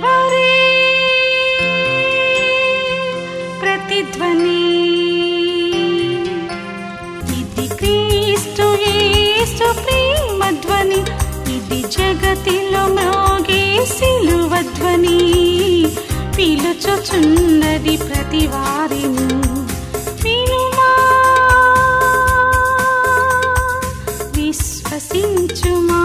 Calvary ప్రతిధ్వని. ఇది క్రీస్తు యేసు ప్రేమధ్వని, ఇది జగతిలో మ్రోగే సిలువధ్వని. పిలుచుచున్నది ప్రతి వారిని, వినుమా విశ్వసించుమా.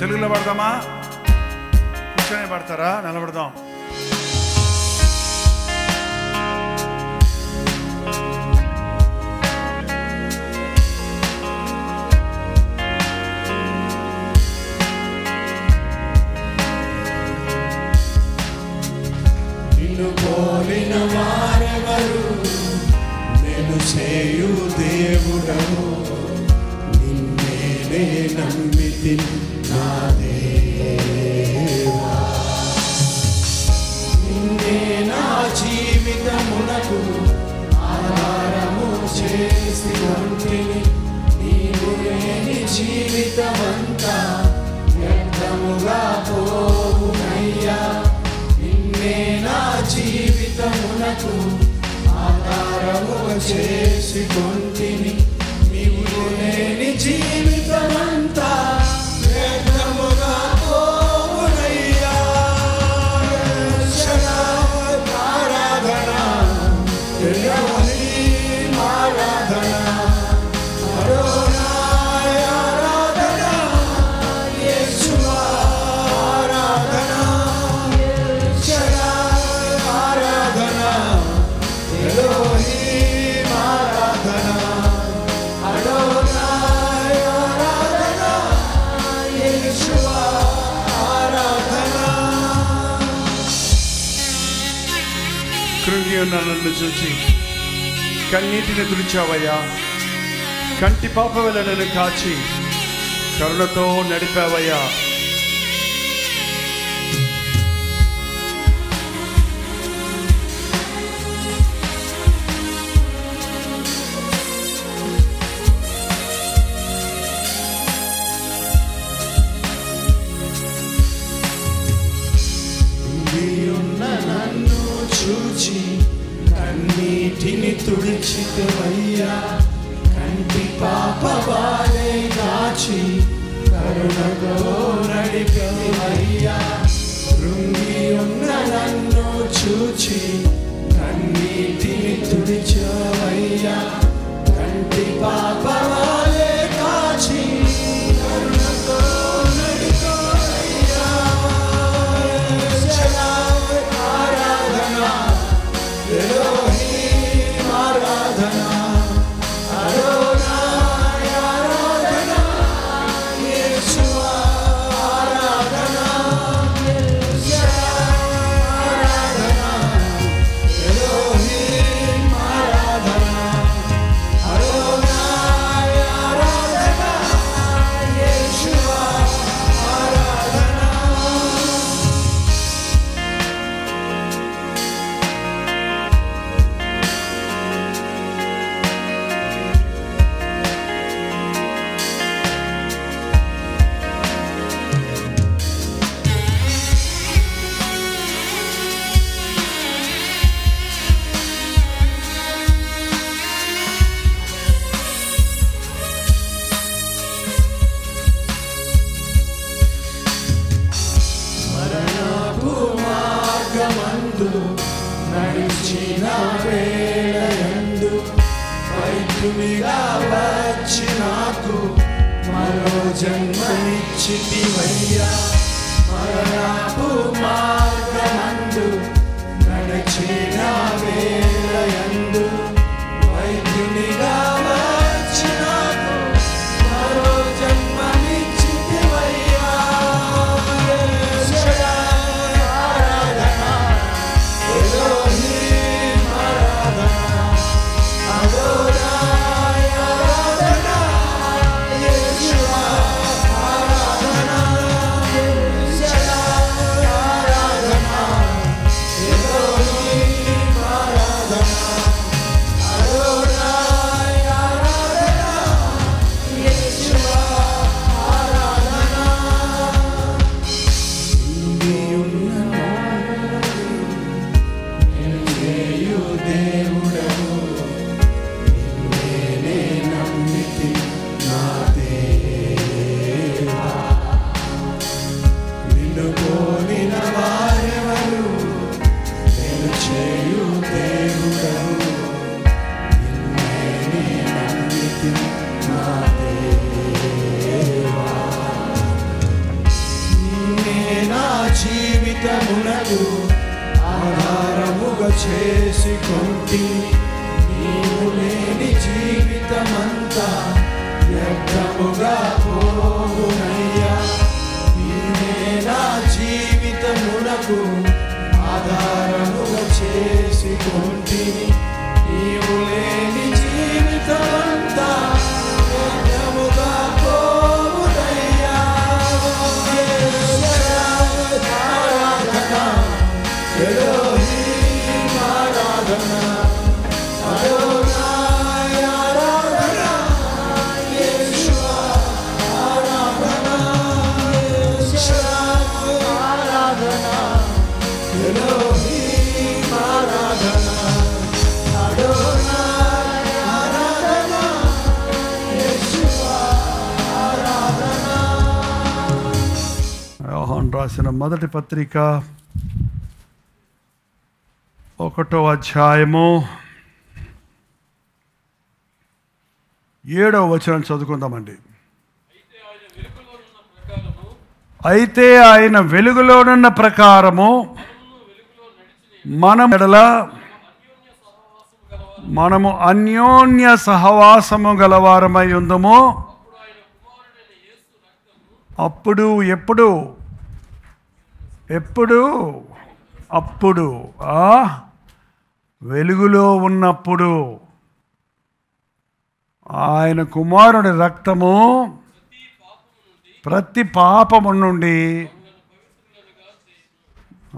తెలుగులో పడదామా? కూర్చొని పడతారా? నిలబడదాం. నిన్ను కోరిన వారెవరు, నేను చేయు దేవుడను, నిన్నే నమ్మితి నా దేవా. నిన్నే నా జీవితమునకు ఆధారము చేసి వంటిని, నీవు లేని జీవితమంతా వ్యర్థముగా పోవునయ్యా. నిన్నే నా జీవితమునకు ఆధారము చేసి వంటిని, నీవు లేని జీవితమంతా వ్యర్థముగా పోవునయ్యా. ఆరాధన ఎలోహీం ఆరాధన, అదోనాయ్ ఆరాధన, యేషువా ఆరాధన, ఆరాధన ఎలోహీం ఆరాధన, అదోనాయ్ ఆరాధన, యేషువా ఆరాధన. కృంగి ఉన్న నన్ను చూచి కన్నీటిని తుడిచావయ్యా. కంటి పాప వల్ల నన్ను కాచి కరుణతో నడిపావయ్యా. నన్ను చూచి కన్నీటిని తుడిచితవయ్యా. కంటి పాప వాలే కాచి కరుణతో నడిపివయ్యా. కృంగి ఉన్న నన్ను చూచి కన్నీటిని తుడిచవయ్యా. కంటి పాప వాలే కాచి కరుణతో నడిపివయ్యా. ఆరాధన ఎలోహీం ఆరాధన, అదోనాయ్ ఆరాధన, యేషువా ఆరాధన, ఆరాధన, ఎలోహీం ఆరాధన, అదోనాయ్ ఆరాధన, యేషువా ఆరాధన. మరణపు మార్గమందు నడిచిన వేళయందు వైద్యునిగా వచ్చి నాకు మరో జన్మనిచ్చితివయ్యా. మరణపు మార్గమందు నడిచిన వేళయందు వైద్యునిగా వచ్చి నాకు మరో జన్మనిచ్చితివయ్యా. ఎలోహీం ఆరాధన, అదోనాయ్ ఆరాధన, యేషువా ఆరాధన, ఆరాధన, ఎలోహీం ఆరాధన, అదోనాయ్ ఆరాధన, యేషువా ఆరాధన. నీవున్న చేయు దేవుడవు, నిన్నే నమ్మితి నా దేవా. నిన్ను పోలిన వారెవరు, నేను చేయు దేవుడవు, నిన్నే నమ్మితి నా దేవా. నిన్నే నా జీవితమునకు ఆధారముగా చేసుకొంటి, నీవు లేని జీవితమంతా వ్యర్థముగా పోవునయ్యా. నీవే నా జీవితమునకు ఆధారముగా చేసుకొంటి, నీవు లేని జీవితమంతా వ్యర్థముగా పోవునయ్యా. ఆరాధన, ఎలోహీం ఆరాధన, అదోనాయ్ ఆరాధన, యేషువా ఆరాధన, ఆరాధన, ఎలోహీం ఆరాధన, అదోనాయ్ ఆరాధన, యేషువా ఆరాధన. యోహాను రాసిన మొదటి పత్రిక 1వ అధ్యాయము 7వ వచనం చదువుకుందామండి. అయితే ఆయన వెలుగులోనున్న ప్రకారము మనము అన్యోన్య సహవాసము గలవారమై ఉందము. అప్పుడు ఎప్పుడు వెలుగులో ఉన్నప్పుడు ఆయన కుమారుడి రక్తము ప్రతి పాపము నుండి.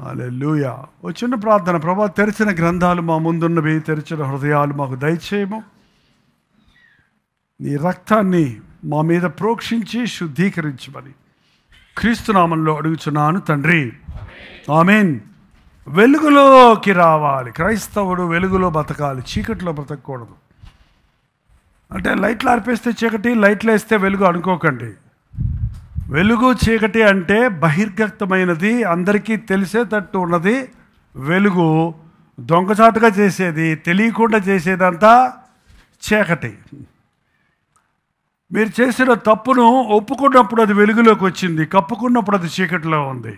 హల్లెలూయా. ఓ చిన్న ప్రార్థన. ప్రభా, తెరిచిన గ్రంథాలు మా ముందున్నవి, తెరిచిన హృదయాలు మాకు దయచేయము. నీ రక్తాన్ని మా మీద ప్రోక్షించి శుద్ధీకరించమని క్రీస్తునామంలో అడుగుచున్నాను తండ్రి, ఆమేన్. వెలుగులోకి రావాలి. క్రైస్తవుడు వెలుగులో బతకాలి, చీకటిలో బతకూడదు. అంటే లైట్లు ఆర్పేస్తే చీకటి, లైట్లు వేస్తే వెలుగు అనుకోకండి. వెలుగు చీకటి అంటే బహిర్గతమైనది, అందరికీ తెలిసేటట్టు ఉన్నది వెలుగు. దొంగచాటుగా చేసేది, తెలియకుండా చేసేదంతా చీకటి. మీరు చేసిన తప్పును ఒప్పుకున్నప్పుడు అది వెలుగులోకి వచ్చింది, కప్పుకున్నప్పుడు అది చీకటిలో ఉంది.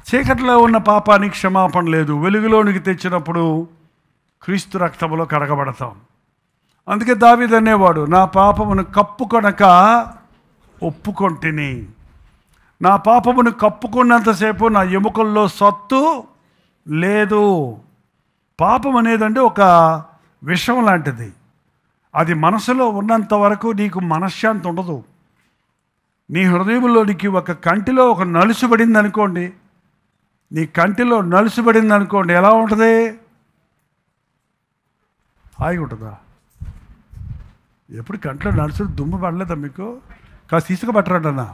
చీకటిలో ఉన్న పాపానికి క్షమాపణ లేదు. వెలుగులోనికి తెచ్చినప్పుడు క్రీస్తు రక్తములో కడగబడతాం. అందుకే దావీదు అనేవాడు, నా పాపమును కప్పుకొనక ఒప్పుకొంటిని. నా పాపమును కప్పుకున్నంతసేపు నా ఎముకల్లో సత్తు లేదు. పాపం అనేదంటే ఒక విషం లాంటిది. అది మనసులో ఉన్నంత వరకు నీకు మనశ్శాంతి ఉండదు. నీ హృదయంలోనికి ఒక కంటిలో ఒక నలుసు పడింది అనుకోండి, నీ కంటిలో నలుసు పడింది అనుకోండి, ఎలా ఉంటుంది? హాయిగా ఉంటుందా? ఎప్పుడు కంట్లో నలుసు దుమ్ము పడలేదా మీకు? కాస్త ఇసుక పట్టరంటన్నా.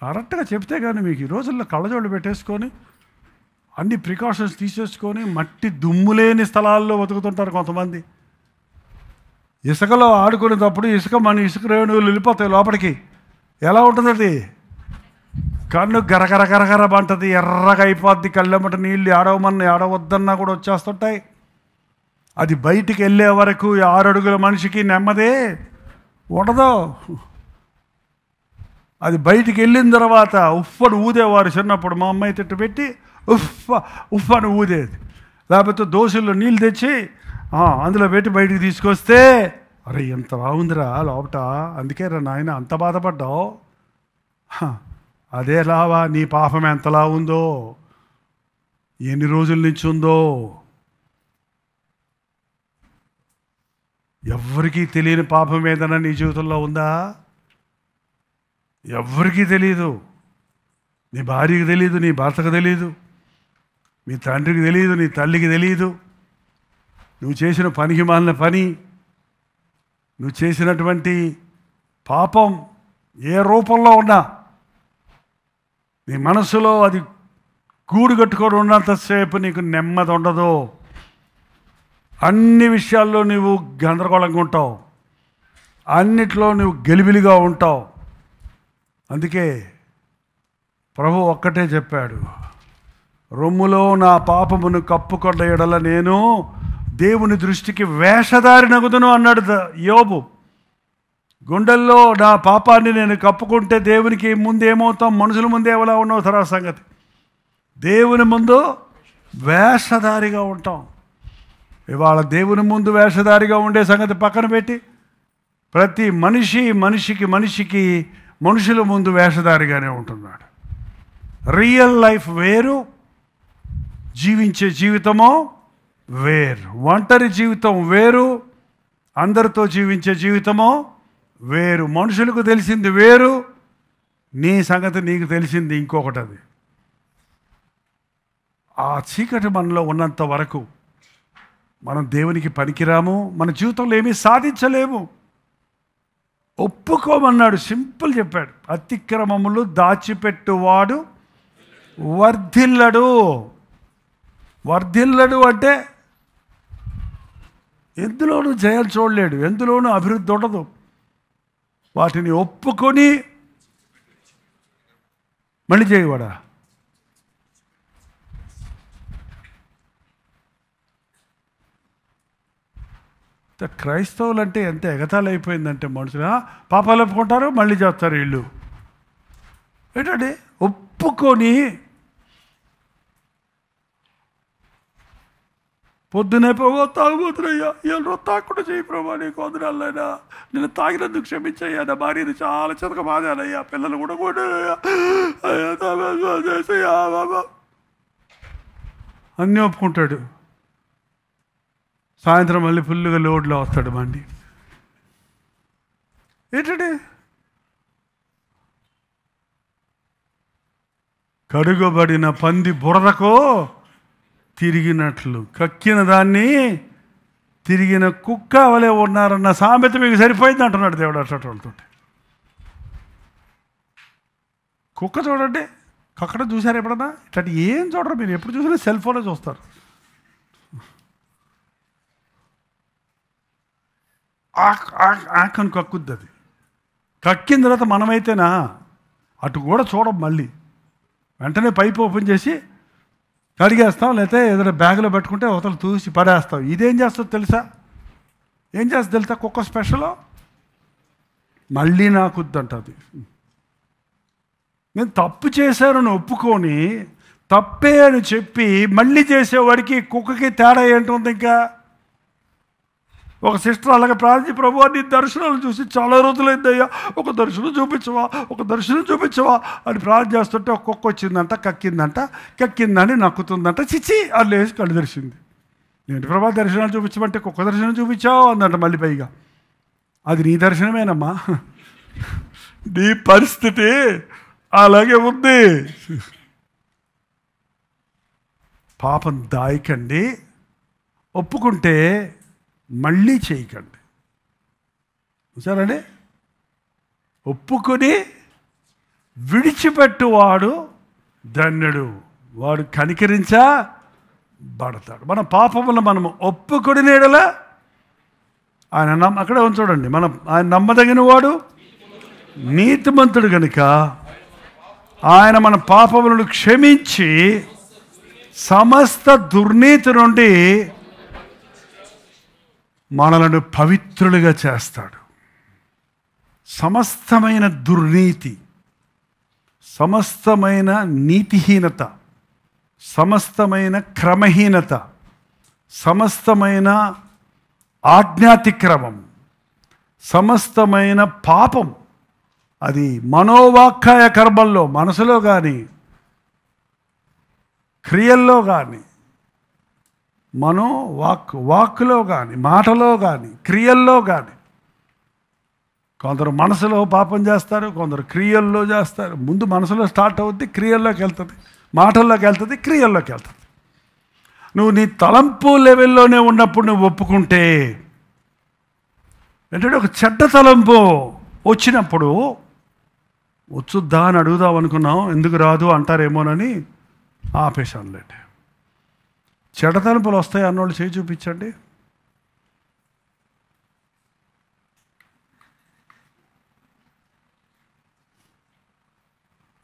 కరెక్ట్గా చెప్తే కానీ మీకు ఈ రోజుల్లో కళ్ళజోళ్ళు పెట్టేసుకొని అన్ని ప్రికాషన్స్ తీసేసుకొని మట్టి దుమ్ము లేని స్థలాల్లో బతుకుతుంటారు కొంతమంది. ఇసుకలో ఆడుకునేటప్పుడు ఇసుక రేణువులు వెళ్ళిపోతాయి లోపలికి. ఎలా ఉంటుంది అది? కన్ను గరగర గరగర అంటది, ఎర్రగా అయిపోద్ది, కళ్ళెమ్మట నీళ్ళు ఆడవద్దన్నా కూడా వచ్చేస్తుంటాయి. అది బయటికి వెళ్ళే వరకు 6 అడుగుల మనిషికి నెమ్మదే ఉండదు. అది బయటికి వెళ్ళిన తర్వాత ఉఫ్ఫను ఊదేవారు చిన్నప్పుడు. మా అమ్మాయి తిట్టు పెట్టి ఉఫ్ఫను ఊదేది. లేకపోతే దోశల్లో నీళ్ళు తెచ్చి అందులో పెట్టి బయటికి తీసుకొస్తే, అరే ఎంత బాగుందిరా లోపట, అందుకే రా నాయన అంత బాధపడ్డావు. అదే లావా నీ పాపం ఎంతలా ఉందో, ఎన్ని రోజుల నుంచి ఉందో. ఎవ్వరికీ తెలియని పాపం ఏదైనా నీ జీవితంలో ఉందా? ఎవ్వరికీ తెలియదు. నీ భార్యకి తెలియదు, నీ భర్తకు తెలియదు, మీ తండ్రికి తెలియదు, నీ తల్లికి తెలియదు. నువ్వు చేసిన పనికి మాలిన పని, నువ్వు చేసినటువంటి పాపం ఏ రూపంలో ఉన్నా నీ మనసులో అది గూడు కట్టుకొని ఉన్నంతసేపు నీకు నెమ్మది ఉండదు. అన్ని విషయాల్లో నువ్వు గందరగోళంగా ఉంటావు, అన్నిట్లో నువ్వు గలిబిలిగా ఉంటావు. అందుకే ప్రభు ఒక్కటే చెప్పాడు, రొమ్ములో నా పాపమును కప్పుకొన్న ఎడల నేను దేవుని దృష్టికి వేషధారి నగుదును అన్నాడు యోబు. గుండెల్లో నా పాపాన్ని నేను కప్పుకుంటే దేవునికి ముందు ఏమవుతాం, మనుషుల ముందు ఎలా ఉన్నావు తర్వాత సంగతి. దేవుని ముందు వేషధారిగా ఉంటాం. ఇవాళ దేవుని ముందు వేషధారిగా ఉండే సంగతి పక్కన పెట్టి ప్రతి మనిషికి మనుషుల ముందు వేషధారిగానే ఉంటున్నాడు. రియల్ లైఫ్ వేరు, జీవించే జీవితమో వేరు. ఒంటరి జీవితం వేరు, అందరితో జీవించే జీవితమో వేరు. మనుషులకు తెలిసింది వేరు, నీ సంగతి నీకు తెలిసింది ఇంకొకటి. అది ఆ చీకటి మనలో ఉన్నంత వరకు మనం దేవునికి పనికిరాము, మన జీవితంలో ఏమీ సాధించలేము. ఒప్పుకోమన్నాడు, సింపుల్ చెప్పాడు. అతిక్రమములు దాచిపెట్టువాడు వర్ధిల్లడు. వర్ధిల్లడు అంటే ఎందులోనూ జయం చూడలేడు, ఎందులోనూ అభివృద్ధి ఉండదు. వాటిని ఒప్పుకొని మళ్ళీ చేయవాడా? క్రైస్తవులు అంటే ఎంత ఎగతాళి అయిపోయిందంటే, మనుషులు పాపాలు ఒప్పుకుంటారు మళ్ళీ చేస్తారు. వీళ్ళు ఏంటంటే ఒప్పుకొని పొద్దునే పోగో తాగుబోతున్నాయ్యా, ఎవరో తాకుండా చేయి ప్రభా, నీకు వదనాలైనా, నేను తాగినందుకు క్షమించయ్యా, నా భార్యని చాలా చెతక బాధానయ్యా, పిల్లలు కూడా బాబా అన్నీ ఒప్పుకుంటాడు. సాయంత్రం మళ్ళీ ఫుల్గా లోడ్లో వస్తాడు బండి. ఏంటంటే కడుగబడిన పంది బురదకో తిరిగినట్లు కక్కిన దాన్ని తిరిగిన కుక్క వలె ఉన్నారన్న సామెత మీకు సరిపోయింది అంటున్నాడు దేవుడు. అట్లా కుక్క చూడండి, కక్కడ చూసారు ఎప్పుడన్నా? ఇట్లాంటి ఏం చూడరు మీరు, ఎప్పుడు చూసినా సెల్ ఫోన్లో చూస్తారు. ఆకను కక్కుద్ది. అది కక్కిన తర్వాత మనమైతేనా అటు కూడా చూడం, మళ్ళీ వెంటనే పైపు ఓపెన్ చేసి కడిగేస్తాం, లేకపోతే ఏదైనా బ్యాగ్లో పెట్టుకుంటే అవతల తూసి పడేస్తాం. ఇదేం చేస్తుంది తెలుసా? ఏం చేస్తుంది తెలుసా? కుక్క స్పెషల్ మళ్ళీ నాకుద్దంట. అది నేను తప్పు చేశానని ఒప్పుకొని తప్పే అని చెప్పి మళ్ళీ చేసేవాడికి కుక్కకి తేడా ఏంటుంది? ఇంకా ఒక సిస్టర్ అలాగే ప్రార్థి, ప్రభు నీ దర్శనాలు చూసి చాలా రోజులైందయ్యా, ఒక దర్శనం చూపించవా అని ప్రార్థన చేస్తుంటే ఒక కుక్క వచ్చిందంట, కక్కిందని నక్కుతుందంట, చిచ్చి అని లేచి కళ్ళు తెరిచింది. ఏంటి ప్రభా దర్శనాలు చూపించమంటే కుక్క దర్శనం చూపించావు అందంట. మళ్ళీ పైగా అది నీ దర్శనమేనమ్మా, నీ పరిస్థితి అలాగే ఉంది. పాపం దాయకండి, ఒప్పుకుంటే మళ్ళీ చేయకండి. చూసారండి, ఒప్పుకొని విడిచిపెట్టువాడు ధన్యుడు, వాడు కనికరించబడతాడు. మన పాపములు మనము ఒప్పుకొని నీడలా ఆయన అక్కడే చూడండి, ఆయన నమ్మదగిన వాడు నీతిమంతుడు గనుక ఆయన మన పాపములను క్షమించి సమస్త దుర్నీతి నుండి మనలను పవిత్రులుగా చేస్తాడు. సమస్తమైన దుర్నీతి, సమస్తమైన నీతిహీనత, సమస్తమైన క్రమహీనత, సమస్తమైన ఆజ్ఞాతిక్రమం, సమస్తమైన పాపం, అది మనోవాక్కాయ కర్మల్లో, మనసులో కానీ క్రియల్లో కానీ, వాక్లో కానీ మాటలో కానీ క్రియల్లో కానీ. కొందరు మనసులో పాపం చేస్తారు, కొందరు క్రియల్లో చేస్తారు. ముందు మనసులో స్టార్ట్ అవుద్ది, క్రియల్లోకి వెళ్తుంది, మాటల్లోకి వెళ్తుంది, క్రియల్లోకి వెళ్తుంది. నువ్వు నీ తలంపు లెవెల్లోనే ఉన్నప్పుడు నువ్వు ఒప్పుకుంటే, ఏంటంటే ఒక చెడ్డ తలంపు వచ్చినప్పుడు వచ్చుద్దా అని అడుగుదాం అనుకున్నాం, ఎందుకు రాదు అంటారేమోనని ఆపేశానులేండి. చెడ్డ తలంపులు వస్తాయి అన్నోళ్ళు చేయి చూపించండి.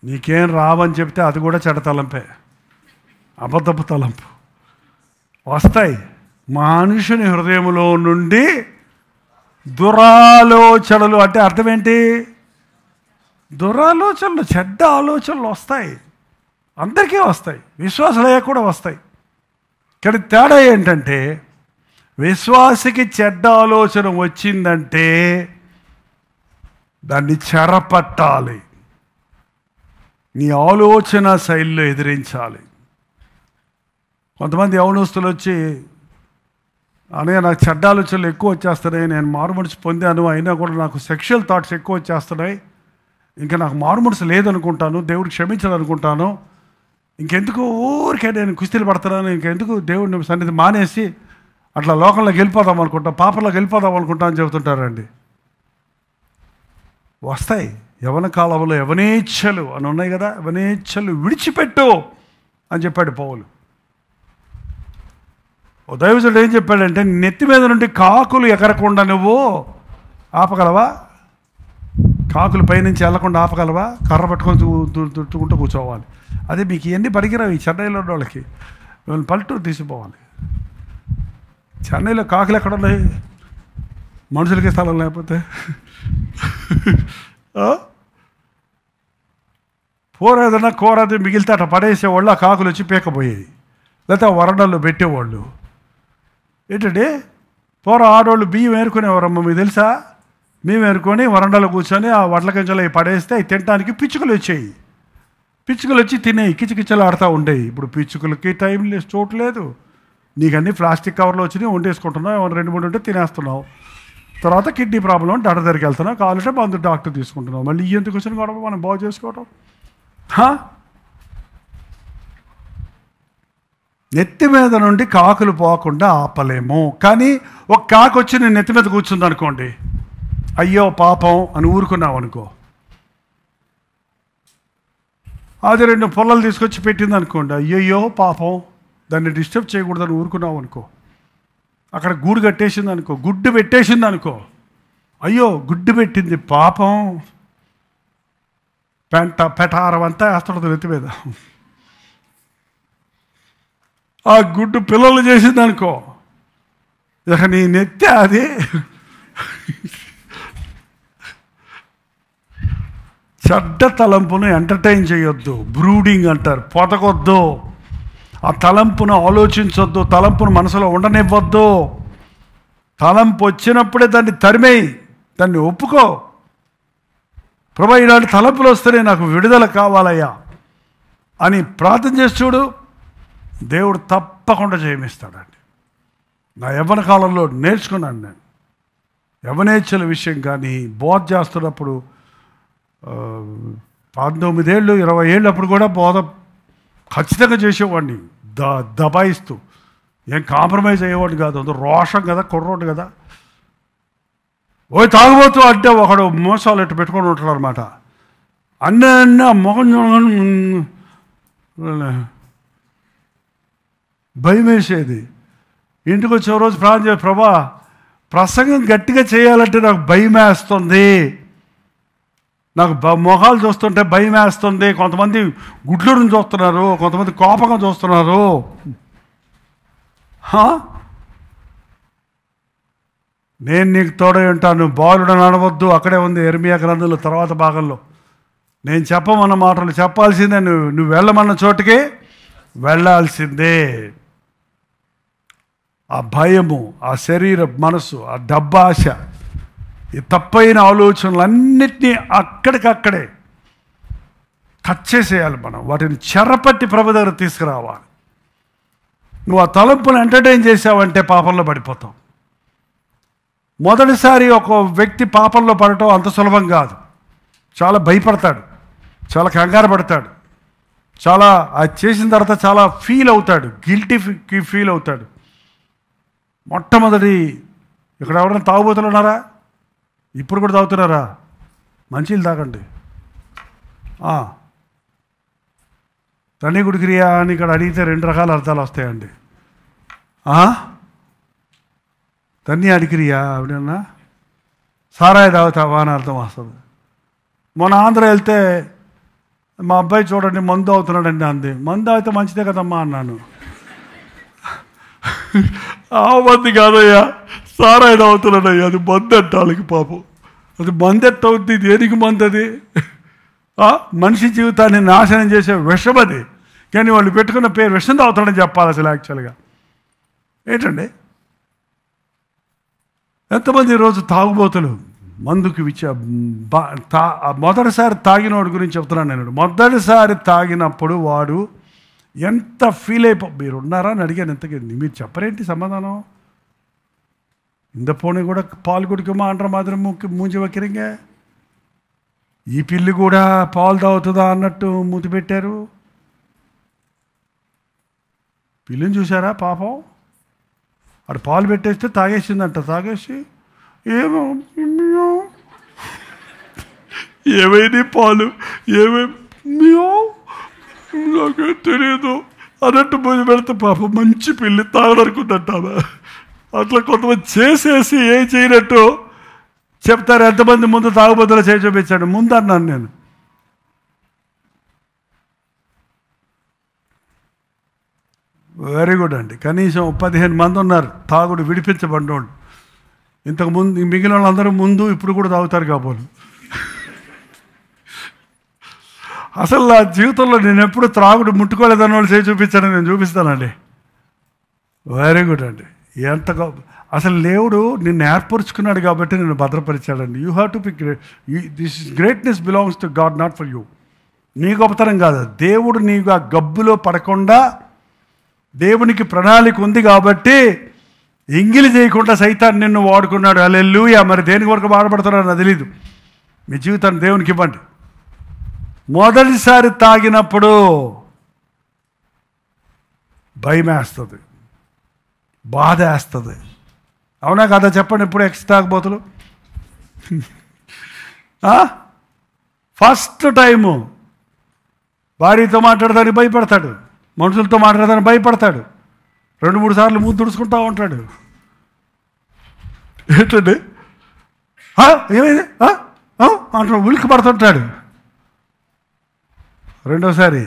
నీకేం రావని చెప్తే అది కూడా చెడ్డ తలంపే, అబద్ధపు తలంపు. వస్తాయి. మనుషుని హృదయంలో నుండి దురాలోచనలు, అంటే అర్థం ఏంటి? దురాలోచనలు, చెడ్డ ఆలోచనలు వస్తాయి, అందరికీ వస్తాయి, విశ్వాసులయ్యా కూడా వస్తాయి. కానీ తేడా ఏంటంటే, విశ్వాసికి చెడ్డ ఆలోచన వచ్చిందంటే దాన్ని చెరపట్టాలి, నీ ఆలోచన శైలిలో ఎదిరించాలి. కొంతమంది యవనస్తులు వచ్చి, అనగా నాకు చెడ్డ ఆలోచనలు ఎక్కువ వచ్చేస్తున్నాయి, నేను మారుమనసు పొందాను, అయినా కూడా నాకు సెక్షువల్ థాట్స్ ఎక్కువ వచ్చేస్తున్నాయి, ఇంకా నాకు మారుమనసు లేదనుకుంటాను, దేవుడికి క్షమించాలనుకుంటాను, ఇంకెందుకు ఊరికే నేను కుస్తీలు పడుతున్నాను, ఇంకెందుకు దేవుడిని సన్నిధి మానేసి అట్లా లోకంలోకి వెళ్ళిపోదాం అనుకుంటా, పాపంలోకి వెళ్ళిపోదాం అనుకుంటా అని చెబుతుంటారండి. వస్తాయి. యవన కాలంలో యవనేచ్ఛలు అని ఉన్నాయి కదా, యవనేచ్ఛలు విడిచిపెట్టు అని చెప్పాడు పౌలు. ఓ దైవజనుడు ఏం చెప్పాడంటే, నెత్తి మీద నుండి కాకులు ఎగరకుండా నువ్వు ఆపగలవా? కాకులు పైనుంచి వెళ్ళకుండా ఆపగలవా? కర్ర పట్టుకొని తుట్టుకుంటూ కూర్చోవాలి. అదే మీకు ఇవన్నీ పనికిరావు ఈ చెన్నైలో ఉన్న వాళ్ళకి. పల్లెటూరు తీసిపోవాలి. చెన్నైలో కాకులు ఎక్కడ ఉన్నాయి? మనుషులకి స్థలం లేకపోతే ఏదన్నా కూరది మిగిలితే అట్లా పడేసేవాళ్ళు, ఆ కాకులు వచ్చి పీకపోయేది, లేకపోతే వరండాల్లో పెట్టేవాళ్ళు. ఏంటంటే ఆడవాళ్ళు బియ్యం ఏరుకునేవారమ్మ, మీకు తెలుసా? మేము ఏరుకొని వరండాలో కూర్చొని ఆ వడ్ల కంచెలు అవి పడేస్తే అవి తినడానికి పిచ్చుకలు వచ్చాయి. పిచ్చుకలు వచ్చి తినేవి, కిచకిచలు ఆడుతూ ఉండేవి. ఇప్పుడు పిచ్చుకలకి టైం లేదు, చోటు లేదు. నీకు అన్నీ ప్లాస్టిక్ కవర్లో వచ్చినాయి, వండేసుకుంటున్నావు, 2-3 ఉంటే తినేస్తున్నావు. తర్వాత కిడ్నీ ప్రాబ్లం డాక్టర్ దగ్గరికి వెళ్తున్నావు, కావాలంటే మందు డాక్టర్ తీసుకుంటున్నావు. మళ్ళీ ఎందుకు వచ్చిన గొడవ మనం బాగు చేసుకోవటం? నెత్తి మీద నుండి కాకులు పోకుండా ఆపలేము. కానీ ఒక కాకు వచ్చి నేను నెత్తి మీద కూర్చుంది అనుకోండి, అయ్యో పాపం అని ఊరుకున్నావు అనుకో. అది 2 పొలాలు తీసుకొచ్చి పెట్టింది అనుకోండి, అయ్యయ్యో పాపం, దాన్ని డిస్టర్బ్ చేయకూడదని ఊరుకున్నావు అనుకో. అక్కడ గూడు కట్టేసింది అనుకో, గుడ్డు పెట్టేసింది అనుకో, అయ్యో గుడ్డు పెట్టింది పాపం, పెటారం అంతా వేస్తుంటుంది నెత్తి మీద. ఆ గుడ్డు పిల్లలు చేసింది అనుకో, ఇక నీ నెత్తి అది చెడ్డ తలంపును ఎంటర్టైన్ చేయొద్దు. బ్రూడింగ్ అంటారు. పొదగొద్దు. ఆ తలంపును ఆలోచించొద్దు. తలంపును మనసులో ఉండనివ్వద్దు. తలంపు వచ్చినప్పుడే దాన్ని తరిమేయి, దాన్ని ఒప్పుకో. ప్రభా, ఇలాంటి తలంపులు వస్తేనే నాకు విడుదల కావాలయ్యా అని ప్రార్థన చేసి చూడు. దేవుడు తప్పకుండా జయమిస్తాడండి. నా యవ్వన కాలంలో నేర్చుకున్నాను నేను. యవనేచ్ఛల విషయం కానీ బోధ చేస్తున్నప్పుడు 19 ఏళ్ళు 20 ఏళ్ళు అప్పుడు కూడా బోధ ఖచ్చితంగా చేసేవాడిని. దబాయిస్తూ ఏం కాంప్రమైజ్ అయ్యేవాడు కాదు. అది రోషం కదా, కుర్రోడు కదా. ఓ తాగుబోతూ అంటే ఒకడు మోసాలు ఎట్టు పెట్టుకొని ఉంటాడు అనమాట. అన్న మొహం భయం వేసేది. ఇంటికి వచ్చే రోజు ప్రార్థన చేసి, ప్రభా ప్రసంగం గట్టిగా చేయాలంటే నాకు భయం వేస్తుంది, నాకు మొహాలు చూస్తుంటే భయం వేస్తుంది. కొంతమంది గుడ్లూరుని చూస్తున్నారు, కొంతమంది కోపంగా చూస్తున్నారు. నేను నీకు తోడై ఉంటాను, బాలుడని అనవద్దు. అక్కడే ఉంది యెర్మీయా గ్రంథంలో తర్వాత భాగంలో. నేను చెప్పమన్న మాటలు చెప్పాల్సిందే. నువ్వు వెళ్ళమన్న చోటుకి వెళ్ళాల్సిందే. ఆ భయము, ఆ శరీర మనసు, ఆ డబ్బాశ, ఈ తప్పైన ఆలోచనలన్నిటినీ అక్కడికక్కడే కట్ చేసేయాలి. మనం వాటిని చెరపట్టి ప్రభు దగ్గర తీసుకురావాలి. నువ్వు ఆ తలంపును ఎంటర్టైన్ చేసావంటే పాపంలో పడిపోతావు. మొదటిసారి ఒక వ్యక్తి పాపంలో పడటం అంత సులభం కాదు. చాలా భయపడతాడు, చాలా కంగారు పడతాడు, చాలా అది చేసిన తర్వాత చాలా ఫీల్ అవుతాడు, గిల్టీ ఫీల్ అవుతాడు. మొట్టమొదటి ఇక్కడ ఎవరైనా తాగుబోతులు ఉన్నారా? ఇప్పుడు కూడా తాగుతున్నారా? మంచిలు తాగండి. తన్నీగుడి క్రియ అని ఇక్కడ అడిగితే 2 రకాల అర్థాలు వస్తాయండి. తన్ని అడిగిరియ ఆవిడన్నా సారాయి తాగుతావా అని అర్థం వస్తుంది. మొన్న ఆంధ్ర వెళ్తే మా అబ్బాయి చూడండి మందు అవుతున్నాడండి అంది. మందు అయితే మంచిదే కదమ్మా అన్నాను. ఆ మంది కాదయ్యా, సారాయి తాగుతున్నాడయ్యా, అది మందు అంట వాళ్ళకి. పాపం అది మందు ఎట్ట అవుద్ది? దేనికి మందు అది? మనిషి జీవితాన్ని నాశనం చేసే విషం అది. కానీ వాళ్ళు పెట్టుకున్న పేరు విషం తాగుతాడని చెప్పాలి. అసలు యాక్చువల్గా ఏంటండి, ఎంతమంది ఈరోజు తాగుబోతులు మందుకి మొదటిసారి తాగినోడి గురించి చెప్తున్నాను నేను. మొదటిసారి తాగినప్పుడు వాడు ఎంత ఫీల్ మీరు ఉన్నారా అని అడిగాను. ఎంతకి మీరు చెప్పరేంటి సమాధానం? ఇంత పోనీ కూడా పాలు కుడికమా అంటారు మాత్రం మూంచి వక్కిరంగా. ఈ పిల్లి కూడా పాలు తాగుతుందా అన్నట్టు మూతి పెట్టారు. పిల్లిని చూసారా పాపం? అక్కడ పాలు పెట్టేస్తే తాగేసిందంట. తాగేసి ఏమైంది పాలు, ఏమేమి నాకే తెలియదు అన్నట్టు పూజ పెడితే పాపం మంచి పిల్లి తాగడనుకుందంట. అట్లా కొంతమంది చేసేసి ఏం చేయనట్టు చెప్తారు. ఎంతమంది ముందు తాగుబోతులు చేసి చూపించాడు ముందు అన్నాను నేను. వెరీ గుడ్ అండి. కనీసం 15 మంది ఉన్నారు తాగుడు విడిపించబడ్డోళ్ళు. ఇంతకుముందు మిగిలిన వాళ్ళందరూ ముందు ఇప్పుడు కూడా తాగుతారు కాబోలు. అసలు నా జీవితంలో నేను ఎప్పుడు త్రాగుడు ముట్టుకోలేదన్న వాళ్ళు చేసి చూపించాను. నేను చూపిస్తానండి. వెరీ గుడ్ అండి. ఎంత అసలు దేవుడు నిన్ను ఏర్పరుచుకున్నాడు కాబట్టి నిన్ను భద్రపరిచాడండి. You have to be great. This greatness belongs to God, not for you. నీ గొప్పతనం కాదు. దేవుడు నీకు ఆ గబ్బులో పడకుండా దేవునికి ప్రణాళిక ఉంది కాబట్టి ఎంగిలి చేయకుండా సైతాన్ని నిన్ను వాడుకున్నాడు. హల్లెలూయా. మరి దేనికి వరకు బాధపడుతున్నారో నాకు తెలీదు. మీ జీవితాన్ని దేవునికి ఇవ్వండి. మొదటిసారి తాగినప్పుడు భయం వేస్తుంది, బాధ వేస్తుంది. అవునా కదా చెప్పండి. ఇప్పుడు తాగబోతులు ఫస్ట్ టైము భార్యతో మాట్లాడదానికి భయపడతాడు, మనుషులతో మాట్లాడదానికి భయపడతాడు, 2-3 సార్లు మూడు తుడుచుకుంటూ ఉంటాడు. ఏంటండి ఏమైంది అంటాడు, ఉలికి పడుతుంటాడు. రెండోసారి,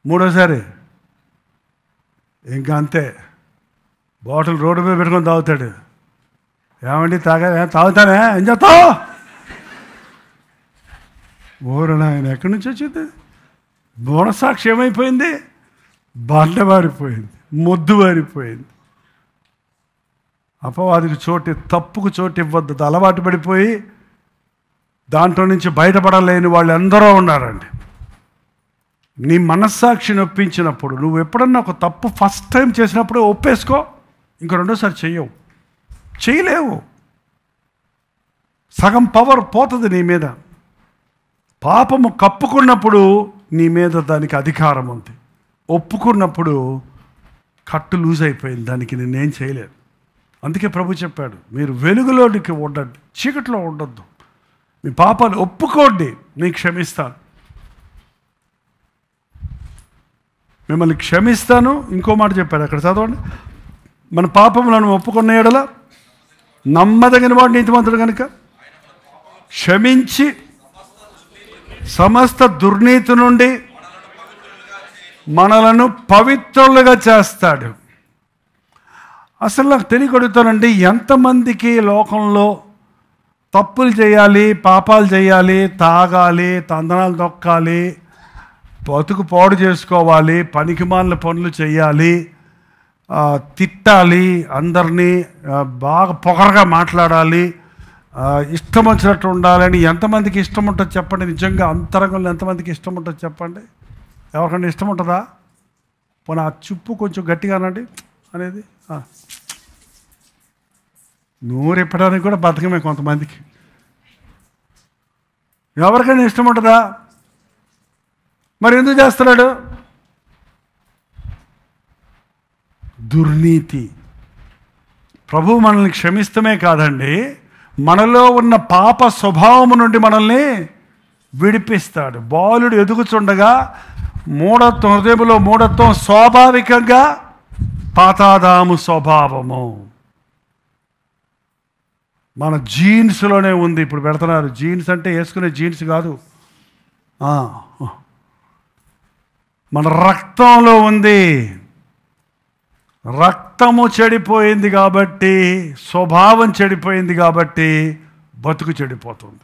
మూడోసారి ఇంకా అంతే. బాటిల్ రోడ్డు మీద పెట్టుకొని తాగుతాడు. ఏమండి తాగుతానే, ఏం చేస్తావు? ఓరణ ఆయన ఎక్కడి నుంచి వచ్చింది? బోనసాక్షి ఏమైపోయింది? బండవారిపోయింది, మొద్దువారిపోయింది. అపవాదికి తప్పుకు చోటు ఇవ్వద్దు. అలవాటు పడిపోయి దాంట్లో నుంచి బయటపడలేని వాళ్ళు ఎందరో ఉన్నారండి. నీ మనస్సాక్షిని ఒప్పించినప్పుడు, నువ్వు ఎప్పుడన్నా ఒక తప్పు ఫస్ట్ టైం చేసినప్పుడు ఒప్పేసుకో, ఇంక రెండోసారి చేయలేవు. సగం పవర్ పోతుంది నీ మీద. పాపము కప్పుకున్నప్పుడు నీ మీద దానికి అధికారం ఉంది. ఒప్పుకున్నప్పుడు కట్టు లూజ్ అయిపోయింది, దానికి నేనేం చేయలేదు. అందుకే ప్రభు చెప్పాడు, మీరు వెలుగులోనికి ఉండండి, చీకట్లో ఉండొద్దు. మీ పాపాలు ఒప్పుకోండి, నేను క్షమిస్తాను, మిమ్మల్ని క్షమిస్తాను. ఇంకో మాట చెప్పాడు అక్కడ, చదవండి. మన పాపములను ఒప్పుకున్న యెడల నమ్మదగిన వాడు నీతిమంతుడు కనుక క్షమించి సమస్త దుర్నీతి నుండి మనలను పవిత్రులుగా చేస్తాడు. అసలు నాకు తెలియకొడుతానండి, ఎంతమందికి లోకంలో తప్పులు చేయాలి, పాపాలు చేయాలి, తాగాలి, తందనాలు తొక్కాలి, బతుకు పాడు చేసుకోవాలి, పనికిమాలిన పనులు చేయాలి, తిట్టాలి, అందరినీ బాగా పొగరగా మాట్లాడాలి, ఇష్టం వచ్చినట్టు ఉండాలని ఎంతమందికి ఇష్టం ఉంటుంది చెప్పండి? నిజంగా అంతరంగంలో ఎంతమందికి ఇష్టం ఉంటుంది చెప్పండి? ఎవరికైనా ఇష్టం ఉంటుందా? పోనీ ఆ చుప్పు కొంచెం గట్టిగా అనండి అనేది. నూరెప్పడానికి కూడా బతకమే కొంతమందికి. ఎవరికైనా ఇష్టం ఉంటుందా? మరి ఎందుకు చేస్తున్నాడు? దుర్నీతి. ప్రభువు మనల్ని క్షమిస్తమే కాదండి, మనలో ఉన్న పాప స్వభావము నుండి మనల్ని విడిపిస్తాడు. బాలుడు ఎదుగుచుండగా మూఢత్వం, హృదయంలో మూఢత్వం స్వాభావికంగా పాతాదాము స్వభావము మన జీన్స్లోనే ఉంది. ఇప్పుడు పెడుతున్నారు జీన్స్ అంటే వేసుకునే జీన్స్ కాదు, మన రక్తంలో ఉంది. రక్తము చెడిపోయింది కాబట్టి, స్వభావం చెడిపోయింది కాబట్టి బతుకు చెడిపోతుంది.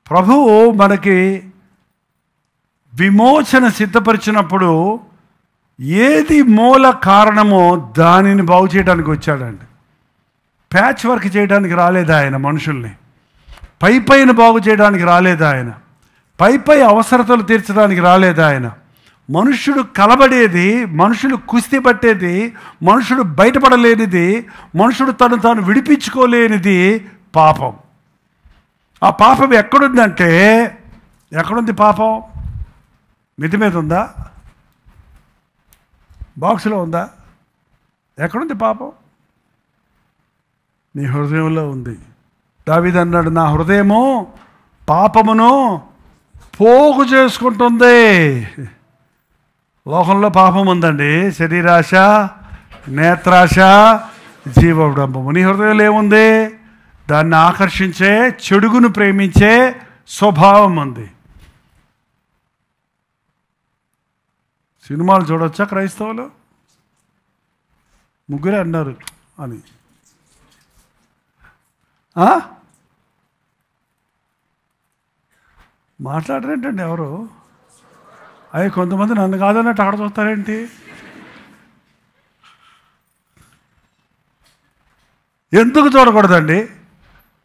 ప్రభువు మనకి విమోచన సిద్ధపరిచినప్పుడు ఏది మూల కారణమో దానిని బాగు చేయడానికి వచ్చాడండి. ప్యాచ్ వర్క్ చేయడానికి రాలేదు ఆయన మనుషుల్ని. పైన బాగు చేయడానికి రాలేదు ఆయన. పై అవసరతలు తీర్చడానికి రాలేదు ఆయన. మనుష్యుడు కలబడేది, మనుషులు కుస్తీ పట్టేది, మనుషుడు బయటపడలేనిది, మనుషుడు తాను విడిపించుకోలేనిది పాపం. ఆ పాపం ఎక్కడుందంటే, ఎక్కడుంది పాపం? మిద్ది మీద ఉందా? బాక్సులో ఉందా? ఎక్కడుంది పాపం? నీ హృదయంలో ఉంది. దావీదు అన్నాడు, నా హృదయము పాపమును పోగు చేసుకుంటుంది. లోకంలో పాపం ఉందండి, శరీరాశ, నేత్రాశ, జీవడంబము. నీ హృదయంలో ఏముంది? దాన్ని ఆకర్షించే, చెడుగును ప్రేమించే స్వభావం ఉంది. సినిమాలు చూడొచ్చా క్రైస్తవులు? ముగ్గురే అన్నారు అని. మాట్లాడరేంటండి ఎవరు? అవి కొంతమంది నన్ను కాదన్నట్టు అక్కడ చూస్తారేంటి? ఎందుకు చూడకూడదండి?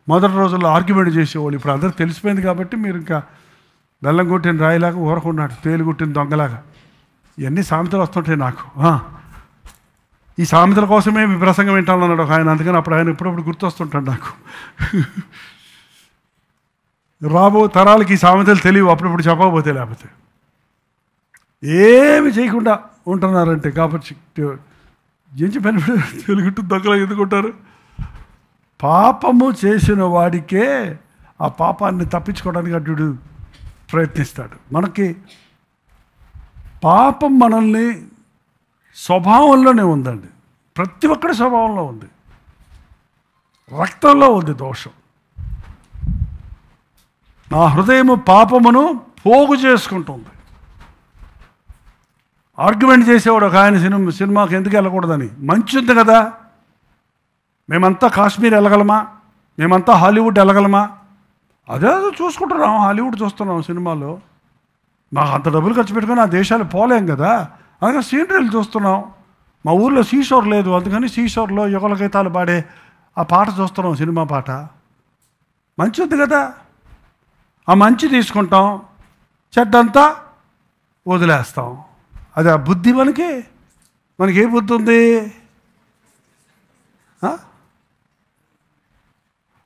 మొదటి రోజుల్లో ఆర్గ్యుమెంట్ చేసేవాళ్ళు. ఇప్పుడు అందరూ తెలిసిపోయింది కాబట్టి మీరు ఇంకా బెల్లం కొట్టిన రాయిలాగా ఊరకున్నాడు, తేలు కొట్టిన దొంగలాగా. ఇవన్నీ సామెతలు వస్తుంటాయి నాకు. ఈ సామెతల కోసమే మీ ప్రసంగం వింటానన్నాడు ఒక ఆయన. అందుకని అప్పుడు ఆయన ఇప్పుడప్పుడు గుర్తొస్తుంటాడు నాకు. రాబో తరాలకి ఈ సామెతలు తెలియవు, అప్పుడప్పుడు చెప్పకపోతే. లేకపోతే ఏమి చేయకుండా ఉంటున్నారంటే కాబట్టి ఎంచి పని తెలుగుట్టు దొంగలా ఎందుకుంటారు? పాపము చేసిన వాడికే ఆ పాపాన్ని తప్పించుకోవడానికి అడ్డు ప్రయత్నిస్తాడు. మనకి పాపం మనల్ని స్వభావంలోనే ఉందండి. ప్రతి ఒక్కరి స్వభావంలో ఉంది, రక్తంలో ఉంది దోషం. నా హృదయము పాపమును పోగు చేసుకుంటుంది. ఆర్గ్యుమెంట్ చేసేవాడు ఒక ఆయన సినిమాకి ఎందుకు వెళ్ళకూడదని. మంచి ఉంది కదా, మేమంతా కాశ్మీర్ వెళ్ళగలమా, మేమంతా హాలీవుడ్ వెళ్ళగలమా, అదే చూసుకుంటున్నాం, హాలీవుడ్ చూస్తున్నాం సినిమాలో. మాకు అంత డబ్బులు ఖర్చు పెట్టుకొని ఆ దేశాలు పోలేం కదా, అందుకని సీనరీలు చూస్తున్నాం. మా ఊర్లో సీషోర్ లేదు, అందుకని సీషోర్లో యుగల గీతాలు పాడే ఆ పాట చూస్తున్నాం, సినిమా పాట. మంచి ఉంది కదా, ఆ మంచి తీసుకుంటాం, చెడ్డంతా వదిలేస్తాం. అది ఆ బుద్ధి మనకి ఏ బుద్ధి ఉంది?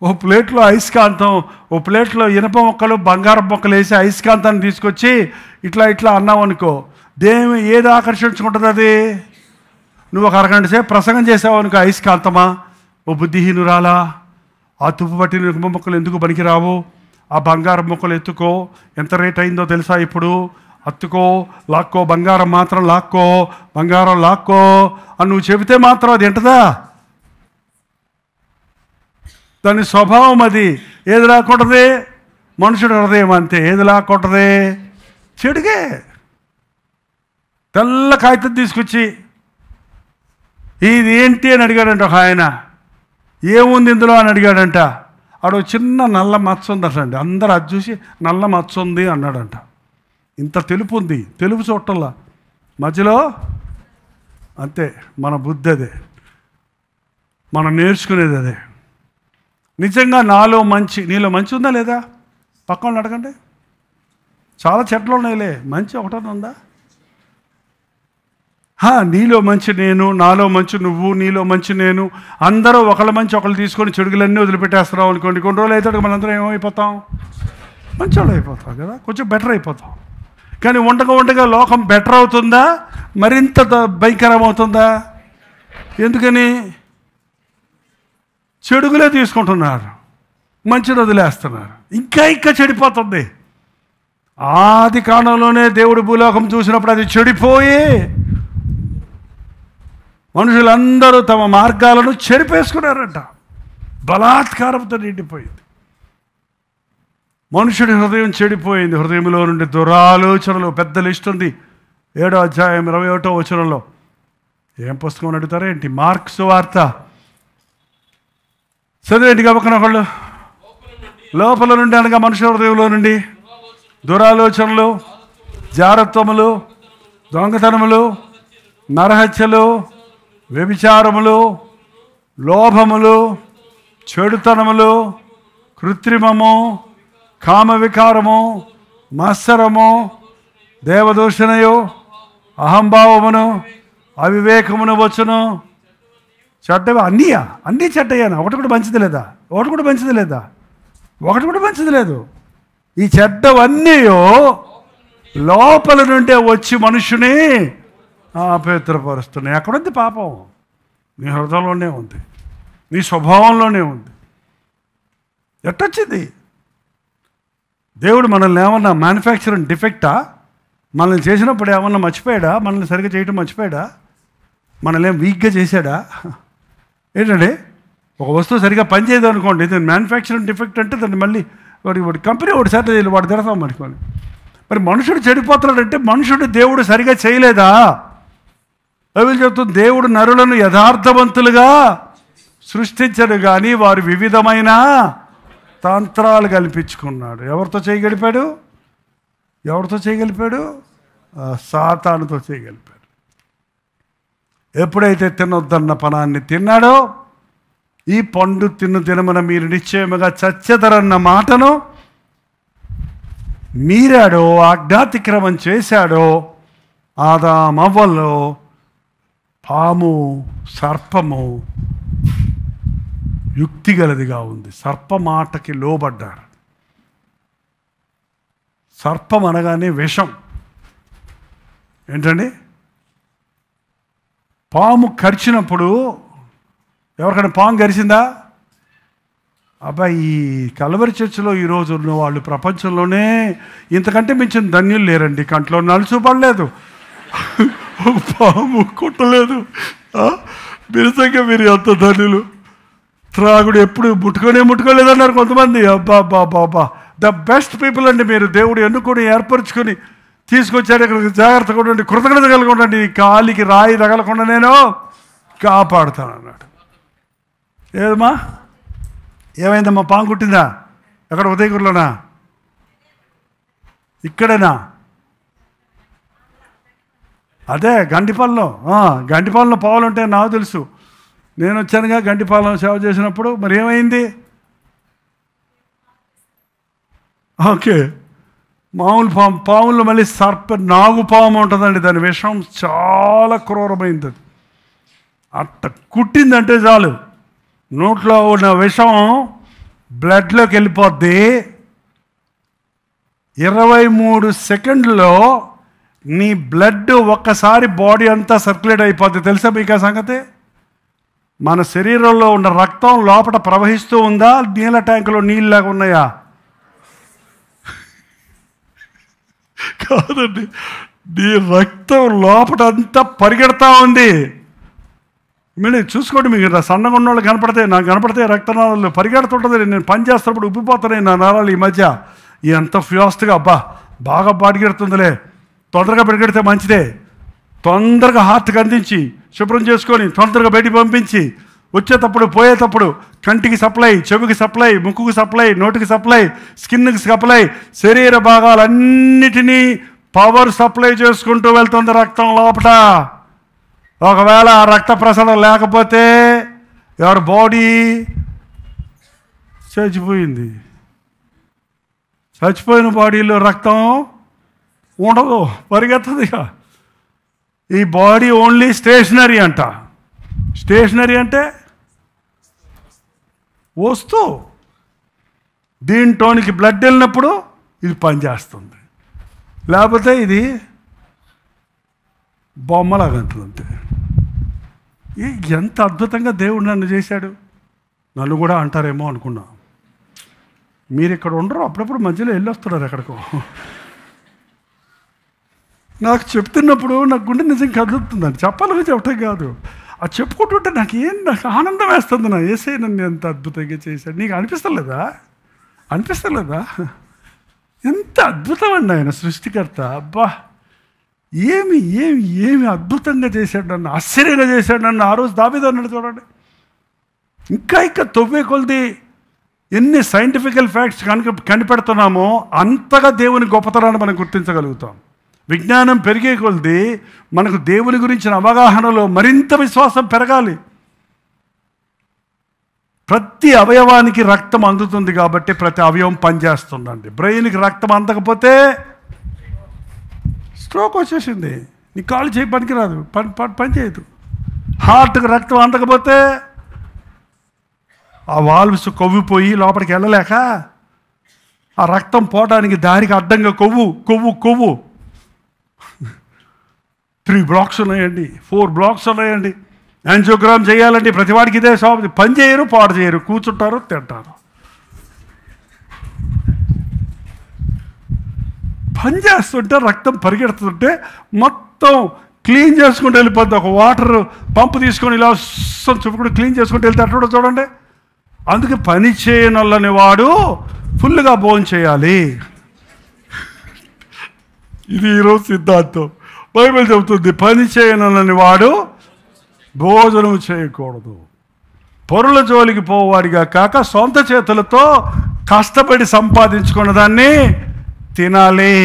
ఓ ప్లేట్లో అయస్కాంతం, ఓ ప్లేట్లో ఇనప మొక్కలు బంగారం మొక్కలు వేసి అయస్కాంతాన్ని తీసుకొచ్చి ఇట్లా అన్నావు అనుకో, ఏది ఆకర్షించుకుంటుంది? అది నువ్వు ఒక అరగంట సేపు ప్రసంగం చేసావు అనుకో, అయస్కాంతమా ఓ బుద్ధిహీనురాలా, ఆ తుప్పు పట్టిన ఇనుప మొక్కలు ఎందుకు పనికిరావు, ఆ బంగారం మొక్కలు ఎత్తుకో, ఎంత రేట్ అయిందో తెలుసా ఇప్పుడు, అత్తుకో, లాక్కో, బంగారం మాత్రం లాక్కో, బంగారం లాక్కో అని నువ్వు చెబితే మాత్రం అది ఎంటదా? దాని స్వభావం అది. ఏది లాక్కుంటుంది? మనుషుడు హృదయం అంతే, ఏది లాక్కుంటుంది? చెడుగే. తెల్ల కాగితం తీసుకొచ్చి ఇది ఏంటి అని అడిగాడంట ఒక ఆయన. ఏముంది ఇందులో అని అడిగాడంట. ఆడు చిన్న నల్ల మచ్చ ఉందటండి. అందరూ అది చూసి నల్ల మచ్చ ఉంది అన్నాడంట. ఇంత తెలుపు ఉంది, తెలుపు చూడటంలా మధ్యలో అంతే. మన బుద్ధి అదే, మనం నేర్చుకునేది అదే. నిజంగా నీలో మంచి ఉందా లేదా? పక్కన అడగండి. చాలా చెట్లు ఉన్నాయిలే, మంచి ఒకటనే ఉందా? నీలో మంచి నేను, నాలో మంచి నువ్వు, నీలో మంచి నేను, అందరూ ఒకళ్ళ మంచి ఒకళ్ళు తీసుకొని చెడుగులన్నీ వదిలిపెట్టేస్తున్నాం అనుకోండి, కొన్ని రోజులు అయితే మనందరం ఏమైపోతాం? మంచోళ్ళు అయిపోతాం కదా, కొంచెం బెటర్ అయిపోతాం. కానీ ఉండగా లోకం బెటర్ అవుతుందా, మరింత భయంకరం అవుతుందా? ఎందుకని? చెడుగులే తీసుకుంటున్నారు, మంచిని వదిలేస్తున్నారు, ఇంకా చెడిపోతుంది. ఆది కాలంలోనే దేవుడు భూలోకం చూసినప్పుడు అది చెడిపోయి మనుషులందరూ తమ మార్గాలను చెరిపేసుకున్నారంట. బలాత్కారంతో నిండిపోయింది. మనుషుడి హృదయం చెడిపోయింది. హృదయంలో నుండి దురాలోచనలు, పెద్ద లిస్ట్ ఉంది. 7వ అధ్యాయం 21వ వచనంలో. ఏం పుస్తకం అడుగుతారా ఏంటి? మార్క్స్ వార్త చదివేంటి గబక్కన ఒకళ్ళు. లోపల నుండి అనగా మనుషుల హృదయంలో నుండి దురాలోచనలు, జారత్వములు, దొంగతనములు, నరహత్యలు, వ్యభిచారములు, లోభములు, చెడుతనములు, కృత్రిమము, కామవికారము, మత్సరము, దేవదూషణయు, అహంభావమును, అవివేకమును వచ్చును. చెడ్డవి అన్నీ చెడ్డయ్యాను. ఒకటి కూడా మంచిది లేదు. ఈ చెడ్డవన్నీ లోపల నుండే వచ్చి మనుషుని అపవిత్రపరుస్తున్నాయి. ఎక్కడుంది పాపం? నీ హృదయంలోనే ఉంది, నీ స్వభావంలోనే ఉంది. ఎట్టొచ్చింది? దేవుడు మనల్ని ఏమన్నా మ్యానుఫ్యాక్చరింగ్ డిఫెక్టా? మనల్ని చేసినప్పుడు ఏమన్నా మర్చిపోయాడా? మనల్ని సరిగ్గా చేయటం మర్చిపోయాడా? మనల్ని ఏం వీక్గా చేశాడా? ఏంటంటే ఒక వస్తువు సరిగ్గా పనిచేయదు అనుకోండి, ఇది మ్యానుఫ్యాక్చరింగ్ డిఫెక్ట్ అంటే దాన్ని మళ్ళీ వాడి కంపెనీ ఒకటి సెటిల్ చేయాలి, వాడు తిడతాం అనుకోండి. మరి మనుషుడు చెడిపోతున్నాడంటే మనుషుడు దేవుడు సరిగా చేయలేదా? బైబిల్ చెప్తుంది, దేవుడు నరులను యథార్థవంతులుగా సృష్టించడు కానీ వారు వివిధమైన తంత్రాలు కల్పించుకున్నాడు. ఎవరితో చేయగలిపాడు? సాతానుతో చేయగలిపాడు. ఎప్పుడైతే తినొద్దన్న పనాన్ని తిన్నాడో, ఈ పండు తినమన మీరు నిశ్చయముగా చచ్చెదరన్న మాటను మీరాడో, ఆజ్ఞాతిక్రమం చేశాడో, ఆదామవ్వల్లో పాము, సర్పము యుక్తి గలదిగా ఉంది. సర్ప మాటకి లోబడ్డారు. సర్పం అనగానే విషం. ఏంటండి? పాము కరిచినప్పుడు, ఎవరికైనా పాము కరిచిందా? అబ్బాయి, ఈ కలవరి చర్చిలో ఈరోజు ఉన్న వాళ్ళు ప్రపంచంలోనే ఇంతకంటే మించిన ధన్యులు లేరండి. కంట్లో నలుసు పడలేదు, పాము కుట్టలేదు. నిజంగా మీరు ఎంత ధన్యులు. త్రాగుడు ఎప్పుడు ముట్టుకోలేదన్నారు కొంతమంది. అబ్బా, ద బెస్ట్ పీపుల్ అండి మీరు. దేవుడు ఎన్నుకొని ఏర్పరచుకొని తీసుకొచ్చారు ఇక్కడికి. జాగ్రత్తగా ఉండండి, కృతజ్ఞత కలిగి ఉండండి. కాలికి రాయి తగలకుండా నేను కాపాడుతాను అన్నాడు. ఏదమ్మా, ఏమైందమ్మా? పాము కుట్టిందా? ఎక్కడ ఉదయగిరిలోనా? ఇక్కడేనా? అదే గంటిపాలెంలో. గంటిపాలెంలో పోవాలంటే నాకు తెలుసు. నేను వచ్చానుగా గంటిపాలెం సేవ చేసినప్పుడు. మరి ఏమైంది? ఓకే, మామూలు పాముల్లో మళ్ళీ నాగుపాము ఉంటుందండి. దాని విషం చాలా క్రూరమైంది. అది అట్ట కుట్టిందంటే చాలు, నోట్లో ఉన్న విషం బ్లడ్లోకి వెళ్ళిపోద్ది. 23 సెకండ్లో నీ బ్లడ్ ఒక్కసారి బాడీ అంతా సర్క్యులేట్ అయిపోద్ది. తెలుసా మీకు ఆ సంగతి? మన శరీరంలో ఉన్న రక్తం లోపల ప్రవహిస్తూ ఉందా? నీళ్ళ ట్యాంకులో నీళ్ళలాగా ఉన్నాయా? కాదండి, నీ రక్తం లోపల అంతా పరిగెడతా ఉంది. మీరు చూసుకోండి, మీకు సన్నగా ఉన్న వాళ్ళు కనపడతాయి, నాకు కనపడతాయి రక్తనాళాలు పరిగెడుతుంటుంది. నేను పని చేస్తున్నప్పుడు ఉబ్బిపోతున్నాయి నా నరాలు ఈ మధ్య. ఎంత ఫాస్ట్గా, అబ్బా బాగా పరిగెడుతుందిలే. తొందరగా పరిగెడితే మంచిదే. తొందరగా హార్ట్కి అందించి శుభ్రం చేసుకొని తొందరగా బయటికి పంపించి వచ్చేటప్పుడు పోయేటప్పుడు కంటికి సప్లై, చెవికి సప్లై, ముక్కుకి సప్లై, నోటికి సప్లై, స్కిన్కి సప్లై, శరీర భాగాలన్నిటినీ పవర్ సప్లై చేసుకుంటూ వెళ్తుంది రక్తం లోపల. ఒకవేళ ఆ రక్త ప్రసరణ లేకపోతే ఎవరి బాడీ చచ్చిపోయింది. చచ్చిపోయిన బాడీలో రక్తం ఉండదు, పరిగెత్తదిగా. ఈ బాడీ ఓన్లీ స్టేషనరీ అంట. స్టేషనరీ అంటే వస్తువు. దీంట్లోనికి బ్లడ్ వెళ్ళినప్పుడు ఇది పనిచేస్తుంది, లేకపోతే ఇది బొమ్మలాగంటుంది. ఎంత అద్భుతంగా దేవుడు నన్ను చేశాడు. నన్ను కూడా అంటారేమో అనుకున్నా. మీరు ఇక్కడ ఉండరు, అప్పుడప్పుడు మధ్యలో వెళ్ళొస్తున్నారు ఎక్కడికో. నాకు చెప్తున్నప్పుడు నాకు గుండె నిజంగా కదులుతుందండి. చెప్పాలని చెప్పటం కాదు, అది చెప్పుకుంటుంటే నాకు ఆనందం వేస్తుంది. నా యేసయ్య నన్ను ఎంత అద్భుతంగా చేశాడు. నీకు అనిపిస్తలేదా? ఎంత అద్భుతం అండి ఆయన సృష్టికర్త. అబ్బా, ఏమి ఏమి ఏమి అద్భుతంగా చేశాడు నన్ను, ఆశ్చర్యంగా చేశాడు నన్ను. ఆ రోజు దావీదు అన్నాడు చూడండి, ఇంకా తొవ్వే కొలిది ఎన్ని సైంటిఫికల్ ఫ్యాక్ట్స్ కనిపెడుతున్నామో అంతగా దేవుని గొప్పతనాన్ని మనం గుర్తించగలుగుతాం. విజ్ఞానం పెరిగే కొలిది మనకు దేవుని గురించిన అవగాహనలో మరింత విశ్వాసం పెరగాలి. ప్రతి అవయవానికి రక్తం అందుతుంది కాబట్టి ప్రతి అవయవం పనిచేస్తుందండి. బ్రెయిన్కి రక్తం అందకపోతే స్ట్రోక్ వచ్చేసింది, నీ కాళ్ళు చేయి పనికిరాదు, పని చేయదు. హార్ట్కి రక్తం అందకపోతే ఆ వాల్వ్స్ కొవ్విపోయి లోపలికి వెళ్ళలేక ఆ రక్తం పోవడానికి దారికి అడ్డంగా కొవ్వు 3 బ్లాక్స్ ఉన్నాయండి, 4 బ్లాక్స్ ఉన్నాయండి. యాంజియోగ్రామ్ చేయాలండి, ప్రతివాడికి ఇదే సాగు. పని చేయరు, పాడు చేయరు, కూర్చుంటారు, తింటారు. పని చేస్తుంటే రక్తం పరిగెడుతుంటే మొత్తం క్లీన్ చేసుకుంటూ వెళ్ళిపోద్ది. ఒక వాటర్ పంపు తీసుకొని ఇలా చెప్పుకుంటూ క్లీన్ చేసుకుంటూ వెళ్తే అట్లా చూడండి. అందుకే పని చేయనొల్లని వాడు ఫుల్గా భోజనం చేయాలి. ఇది ఈరోజు సిద్ధాంతం. బైబిల్ చెబుతుంది, పని చేయనొల్లని వాడు భోజనం చేయకూడదు. పరుల జోలికి పోవాడిగా కాక సొంత చేతులతో కష్టపడి సంపాదించుకున్న దాన్ని తినాలి.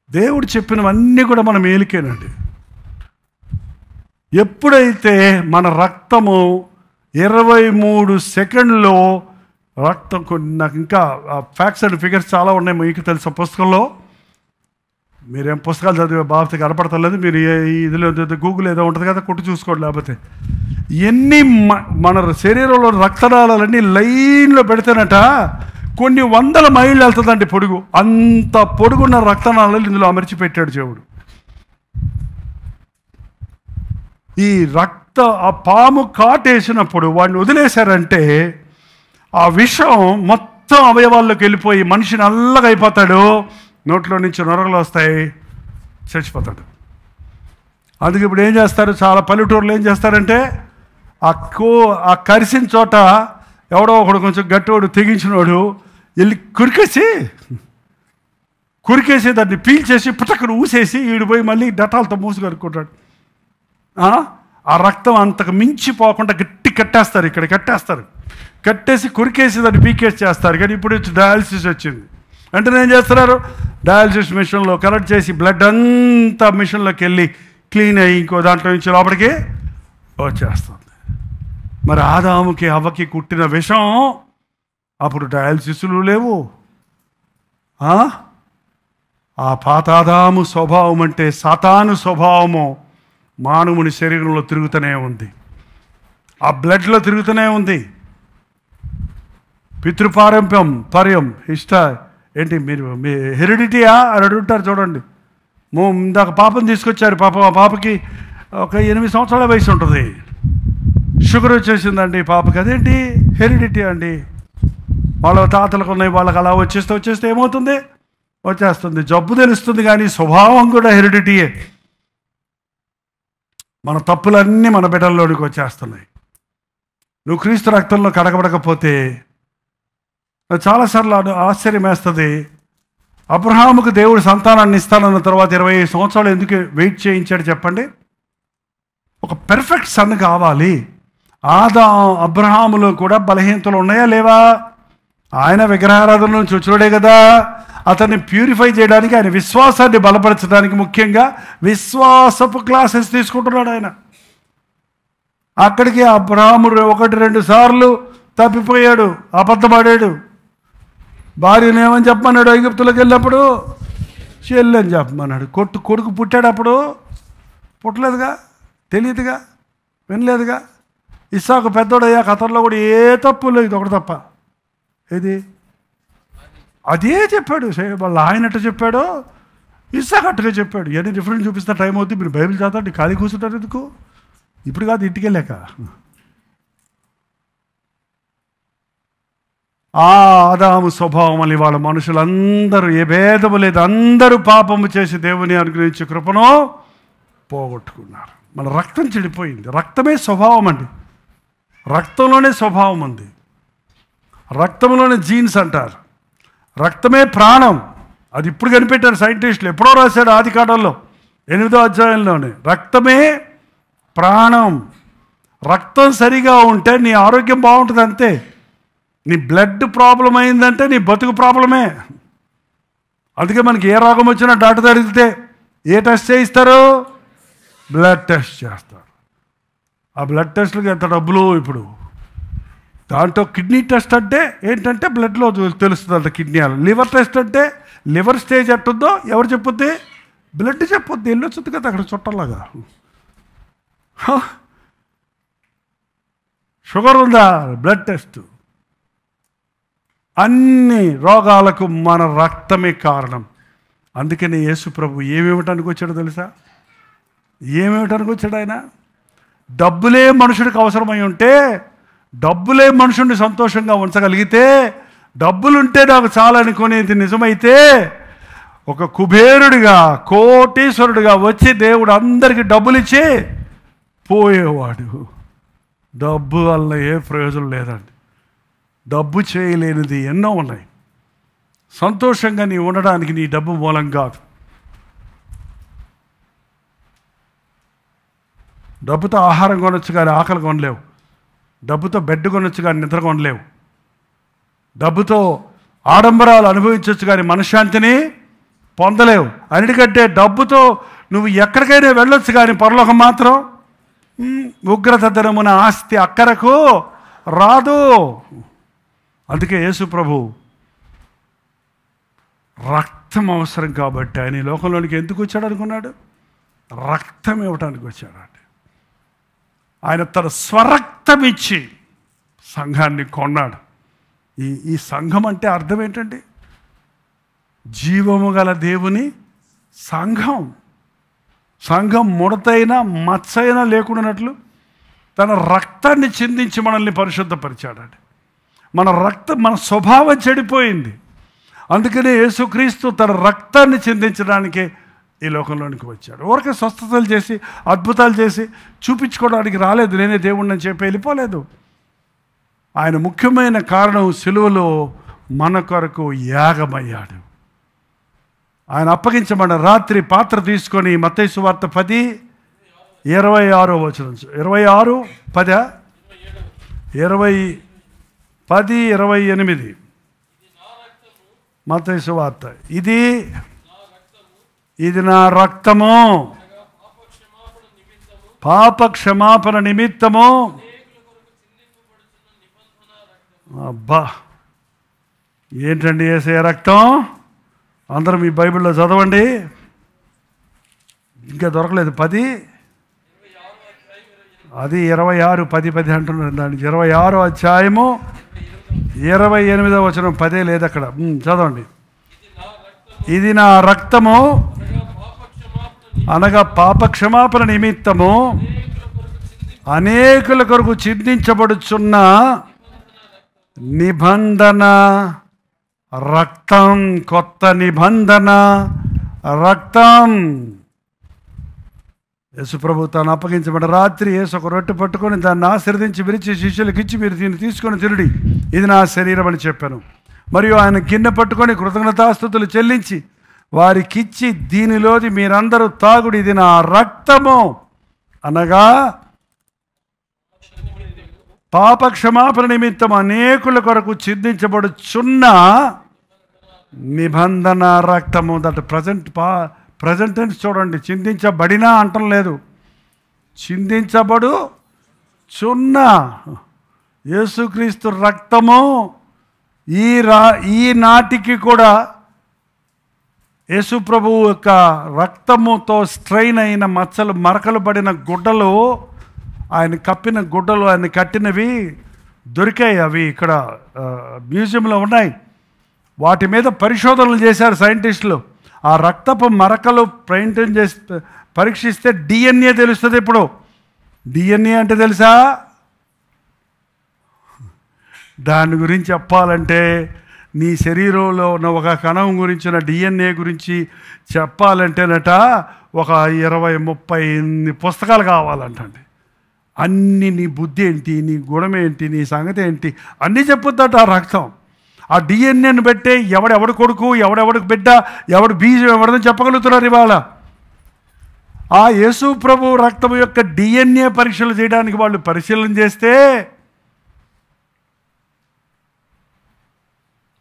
దేవుడు చెప్పినవన్నీ కూడా మన మేలుకేనండి. ఎప్పుడైతే మన రక్తము 23 సెకండ్లో రక్తం, నాకు ఇంకా ఫ్యాక్ట్స్ అండ్ ఫిగర్స్ చాలా ఉన్నాయి, మీకు తెలిసిన పుస్తకంలో. మీరేం పుస్తకాలు చదివే బాబు కనపడతలేదు. మీరు ఇదిలో గూగుల్ ఏదో ఉంటుంది కదా, కొట్టు చూసుకోండి. లేకపోతే ఎన్ని మన శరీరంలో రక్తనాళాలన్నీ లైన్లో పెడితేనట కొన్ని 100 మైళ్ళు వెళ్తుందండి పొడుగు. అంత పొడుగున్న రక్తనాళాలు ఇందులో అమర్చి పెట్టాడు దేవుడు. ఈ ఆ పాము కాటేసినప్పుడు వాడిని వదిలేశారంటే ఆ విషం మొత్తం అవయవాల్లోకి వెళ్ళిపోయి మనిషి నల్లగా అయిపోతాడు, నోట్లో నుంచి నొరగలు వస్తాయి, చచ్చిపోతాడు. అందుకే ఇప్పుడు ఏం చేస్తారు, చాలా పల్లెటూరులో ఏం చేస్తారంటే ఆ కరిసిన చోట ఎవడో ఒకడు కొంచెం గట్టివాడు తెగించినోడు వెళ్ళి కురికేసి దాన్ని పీల్చేసి పుట్టక్కడు ఊసేసి ఈడిపోయి మళ్ళీ డటాలతో మూసి కడుక్కుంటాడు. ఆ రక్తం అంతకు మించిపోకుండా గట్టి కట్టేస్తారు, ఇక్కడ కట్టేస్తారు. కట్టేసి కొరికేసి దాన్ని పీకేసి చేస్తారు. కానీ ఇప్పుడు డయాలసిస్ వచ్చింది అంటే ఏం చేస్తున్నారు, డయాలసిస్ మిషన్లో కలెక్ట్ చేసి బ్లడ్ అంతా మిషన్లోకి వెళ్ళి క్లీన్ అయ్యి ఇంకో దాంట్లో నుంచి లోపలికి వచ్చేస్తుంది. మరి ఆదాముకి అవ్వకి కుట్టిన విషం అప్పుడు డయాలసిస్లు లేవు. ఆ పాతాదాము స్వభావం అంటే సాతాను స్వభావము మానవుని శరీరంలో తిరుగుతూనే ఉంది, ఆ బ్లడ్లో తిరుగుతూనే ఉంది. పితృపారంపర్యం ఏంటి మీరు మీ హెరిడిటీయా అని అడుగుతారు చూడండి. ఇందాక పాపను తీసుకొచ్చారు, ఆ పాపకి ఒక 8 సంవత్సరాల వయసు ఉంటుంది, షుగర్ వచ్చేసిందండి పాపకి. అదేంటి హెరిడిటీ అండి, వాళ్ళ తాతలకు ఉన్నాయి, వాళ్ళకి అలా వచ్చేస్తే ఏమవుతుంది, వచ్చేస్తుంది. జబ్బు తెలుస్తుంది కానీ స్వభావం కూడా హెరిడిటీయే. మన తప్పులన్నీ మన బిడ్డల్లోనికి వచ్చేస్తున్నాయి. నువ్వు క్రీస్తు రక్తంలో కడగబడకపోతే చాలాసార్లు ఆశ్చర్యం వేస్తుంది. అబ్రహాముకు దేవుడు సంతానాన్ని ఇస్తానన్న తర్వాత 25 సంవత్సరాలు ఎందుకు వెయిట్ చేయించాడు చెప్పండి? ఒక పెర్ఫెక్ట్ సన్ కావాలి. అబ్రహాములో కూడా బలహీనతలు ఉన్నాయా లేవా? ఆయన విగ్రహారాధన నుంచి వచ్చాడే కదా. అతన్ని ప్యూరిఫై చేయడానికి, ఆయన విశ్వాసాన్ని బలపరచడానికి ముఖ్యంగా విశ్వాసపు క్లాసెస్ తీసుకుంటున్నాడు ఆయన. అక్కడికి అబ్రహాముడు 1-2 సార్లు తప్పిపోయాడు, అబద్ధపడాడు. భార్యను ఏమని చెప్పమన్నాడు ఐగుప్తులోకి వెళ్ళినప్పుడు? చెల్లని చెప్పమన్నాడు. కొడుకు పుట్టాడప్పుడు పుట్టలేదుగా, తెలియదుగా, వినలేదుగా. ఇస్సాకు పెద్దోడయ్యాక అతనిలో కూడా ఏ తప్పు లేదు, ఒకటి తప్ప. ఏది? అదే చెప్పాడు. వాళ్ళ ఆయనట్టు చెప్పాడో ఇస్సాకు అట్టుగా చెప్పాడు. ఇవన్నీ డిఫరెంట్ చూపిస్తా, టైం అవుతుంది. మీరు బైబిల్ చదవండి, ఖాళీ కూర్చుంటారు ఎందుకు? ఇప్పుడు కాదు, ఇంటికి వెళ్ళాక. ఆదాము స్వభావం అని వాళ్ళ మనుషులందరూ ఏ భేదము లేదు, అందరూ పాపము చేసి దేవుని అనుగ్రహించే కృపను పోగొట్టుకున్నారు. మన రక్తం చెడిపోయింది. రక్తమే స్వభావం అండి, రక్తంలోనే స్వభావం ఉంది. రక్తంలోనే జీన్స్ అంటారు. రక్తమే ప్రాణం. అది ఇప్పుడు కనిపెట్టారు సైంటిస్టులు. ఎప్పుడో రాశాడు ఆది కాండంలో 8వ అధ్యాయంలోనే. రక్తమే ప్రాణం. రక్తం సరిగా ఉంటే నీ ఆరోగ్యం బాగుంటుంది అంతే. నీ బ్లడ్ ప్రాబ్లం అయిందంటే నీ బతుకు ప్రాబ్లమే. అందుకే మనకి ఏ రోగం వచ్చినా డాక్టర్ అడిగితే ఏ టెస్ట్ చేయిస్తారు? బ్లడ్ టెస్ట్ చేస్తారు. ఆ బ్లడ్ టెస్ట్లకి ఎంత డబ్బులు ఇప్పుడు. దాంట్లో కిడ్నీ టెస్ట్ అంటే ఏంటంటే బ్లడ్లో తెలుస్తుంది అంత కిడ్నీ. లివర్ టెస్ట్ అంటే లివర్ స్టేజ్ ఎట్టుందో ఎవరు చెప్పుద్ది? బ్లడ్ చెప్పుద్ది. వెళ్ళొచ్చుద్ది కదా అక్కడ చుట్టలాగా. షుగర్ ఉందా? Blood test. అన్ని రోగాలకు మన రక్తమే కారణం. అందుకని యేసు ప్రభు ఏమివ్వటానికి వచ్చాడో తెలుసా? ఏమివ్వటానికి వచ్చాడు ఆయన? డబ్బులే మనుషుడికి అవసరమై ఉంటే, డబ్బులే మనుషుడిని సంతోషంగా ఉంచగలిగితే, డబ్బులుంటే నాకు చాలనుకునేది నిజమైతే, ఒక కుబేరుడిగా కోటీశ్వరుడిగా వచ్చి దేవుడు అందరికీ డబ్బులు ఇచ్చి పోయేవాడు. డబ్బు వల్ల ఏ ప్రయోజనం లేదండి. డబ్బు చేయలేనిది ఎన్నో ఉన్నాయి. సంతోషంగా నీ ఉండడానికి నీ డబ్బు మూలం కాదు. డబ్బుతో ఆహారం కొనొచ్చు కానీ ఆకలి కొనలేవు. డబ్బుతో బెడ్ కొనొచ్చు కానీ నిద్ర కొనలేవు. డబ్బుతో ఆడంబరాలు అనుభవించవచ్చు కానీ మనశ్శాంతిని పొందలేవు. అన్నిటికంటే డబ్బుతో నువ్వు ఎక్కడికైనా వెళ్ళొచ్చు కానీ పరలోకం మాత్రం ఉగ్రతదనమున ఆస్తి అక్కరకు రాదు. అందుకే యేసు ప్రభు రక్తం అవసరం కాబట్టి ఆయన ఈ లోకంలోనికి ఎందుకు వచ్చాడు అనుకున్నాడు? రక్తం ఇవ్వటానికి వచ్చాడు. ఆయన తన స్వరక్తం ఇచ్చి సంఘాన్ని కొన్నాడు. ఈ సంఘం అంటే అర్థం ఏంటండి? జీవము గల దేవుని సంఘం. సంఘం ముడతైనా మచ్చైనా లేకుండానట్లు తన రక్తాన్ని చిందించి మనల్ని పరిశుద్ధపరిచాడండి. మన స్వభావం చెడిపోయింది. అందుకనే యేసుక్రీస్తు తన రక్తాన్ని చిందించడానికే ఈ లోకంలోనికి వచ్చాడు. ఊరికే స్వస్థతలు చేసి అద్భుతాలు చేసి చూపించుకోవడానికి రాలేదు. నేనే దేవుడిని అని చెప్పి వెళ్ళిపోలేదు. ఆయన ముఖ్యమైన కారణం సిలువలో మన కొరకు యాగమయ్యాడు. ఆయన అప్పగించబడిన రాత్రి పాత్ర తీసుకొని మత్తయి సువార్త 10:26 26:10 27 10:28 మత్తయి సువార్త. ఇది నా రక్తము, పాప క్షమాపణ నిమిత్తము. అబ్బా, ఏంటండి యేసయ్య రక్తం? అందరూ మీ బైబిల్లో చదవండి. ఇంకా దొరకలేదు. 10 అది 26 10 అంటున్నారు. దానికి 26వ అధ్యాయము 28వ వచనం. 10 లేదు అక్కడ. చదవండి. ఇది నా రక్తము అనగా పాప క్షమాపణ నిమిత్తము అనేకుల కొరకు చిందించబడుచున్న నిబంధన రక్తం. కొత్త నిబంధన రక్తం. యేసు ప్రభు తాను అప్పగించబడిన రాత్రి యేసు ఒక రొట్టె పట్టుకొని దాన్ని ఆశీర్వదించి విరిచి శిష్యులకు ఇచ్చి, మీరు దీన్ని తీసుకొని తినుడి, ఇది నా శరీరం అని చెప్పాను. మరియు ఆయన గిన్నె పట్టుకొని కృతజ్ఞతాస్తుతులు చెల్లించి వారికిచ్చి, దీనిలోది మీరందరూ తాగుడి, ఇది నా రక్తము అనగా పాప క్షమాపణ నిమిత్తం అనేకుల కొరకు చిందించబడుచున్న నిబంధన రక్తము. దట్ ప్రజెంట్ టెన్స్ చూడండి. చిందించబడినా అంటం లేదు, చిందించబడు చున్న యేసుక్రీస్తు రక్తము. ఈ నాటికి కూడా యేసు ప్రభువు యొక్క రక్తముతో స్ట్రెయిన్ అయిన మచ్చలు, మరకలు పడిన గుడ్డలు, ఆయన కప్పిన గుడ్డలు, ఆయన కట్టినవి దొరికాయి. అవి ఇక్కడ మ్యూజియంలో ఉన్నాయి. వాటి మీద పరిశోధనలు చేశారు సైంటిస్టులు. ఆ రక్తపు మరకలు పెయింటింగ్ చేసి పరీక్షిస్తే డిఎన్ఏ తెలుస్తుంది. ఇప్పుడు డిఎన్ఏ అంటే తెలుసా? దాని గురించి చెప్పాలంటే నీ శరీరంలో ఉన్న ఒక కణం గురించిన డిఎన్ఏ గురించి చెప్పాలంటేనట ఒక 20-30 పుస్తకాలు కావాలంటండి. అన్నీ నీ బుద్ధి ఏంటి, నీ గుణం ఏంటి, నీ సంగతి ఏంటి అన్నీ చెప్పుద్దట ఆ రక్తం. ఆ డిఎన్ఏని బట్టే ఎవడెవడు కొడుకు, ఎవడెవడికి బిడ్డ, ఎవడు బీజం ఎవడదని చెప్పగలుగుతున్నారు ఇవాళ. ఆ యేసు ప్రభు రక్తం యొక్క డిఎన్ఏ పరీక్షలు చేయడానికి వాళ్ళు పరిశీలన చేస్తే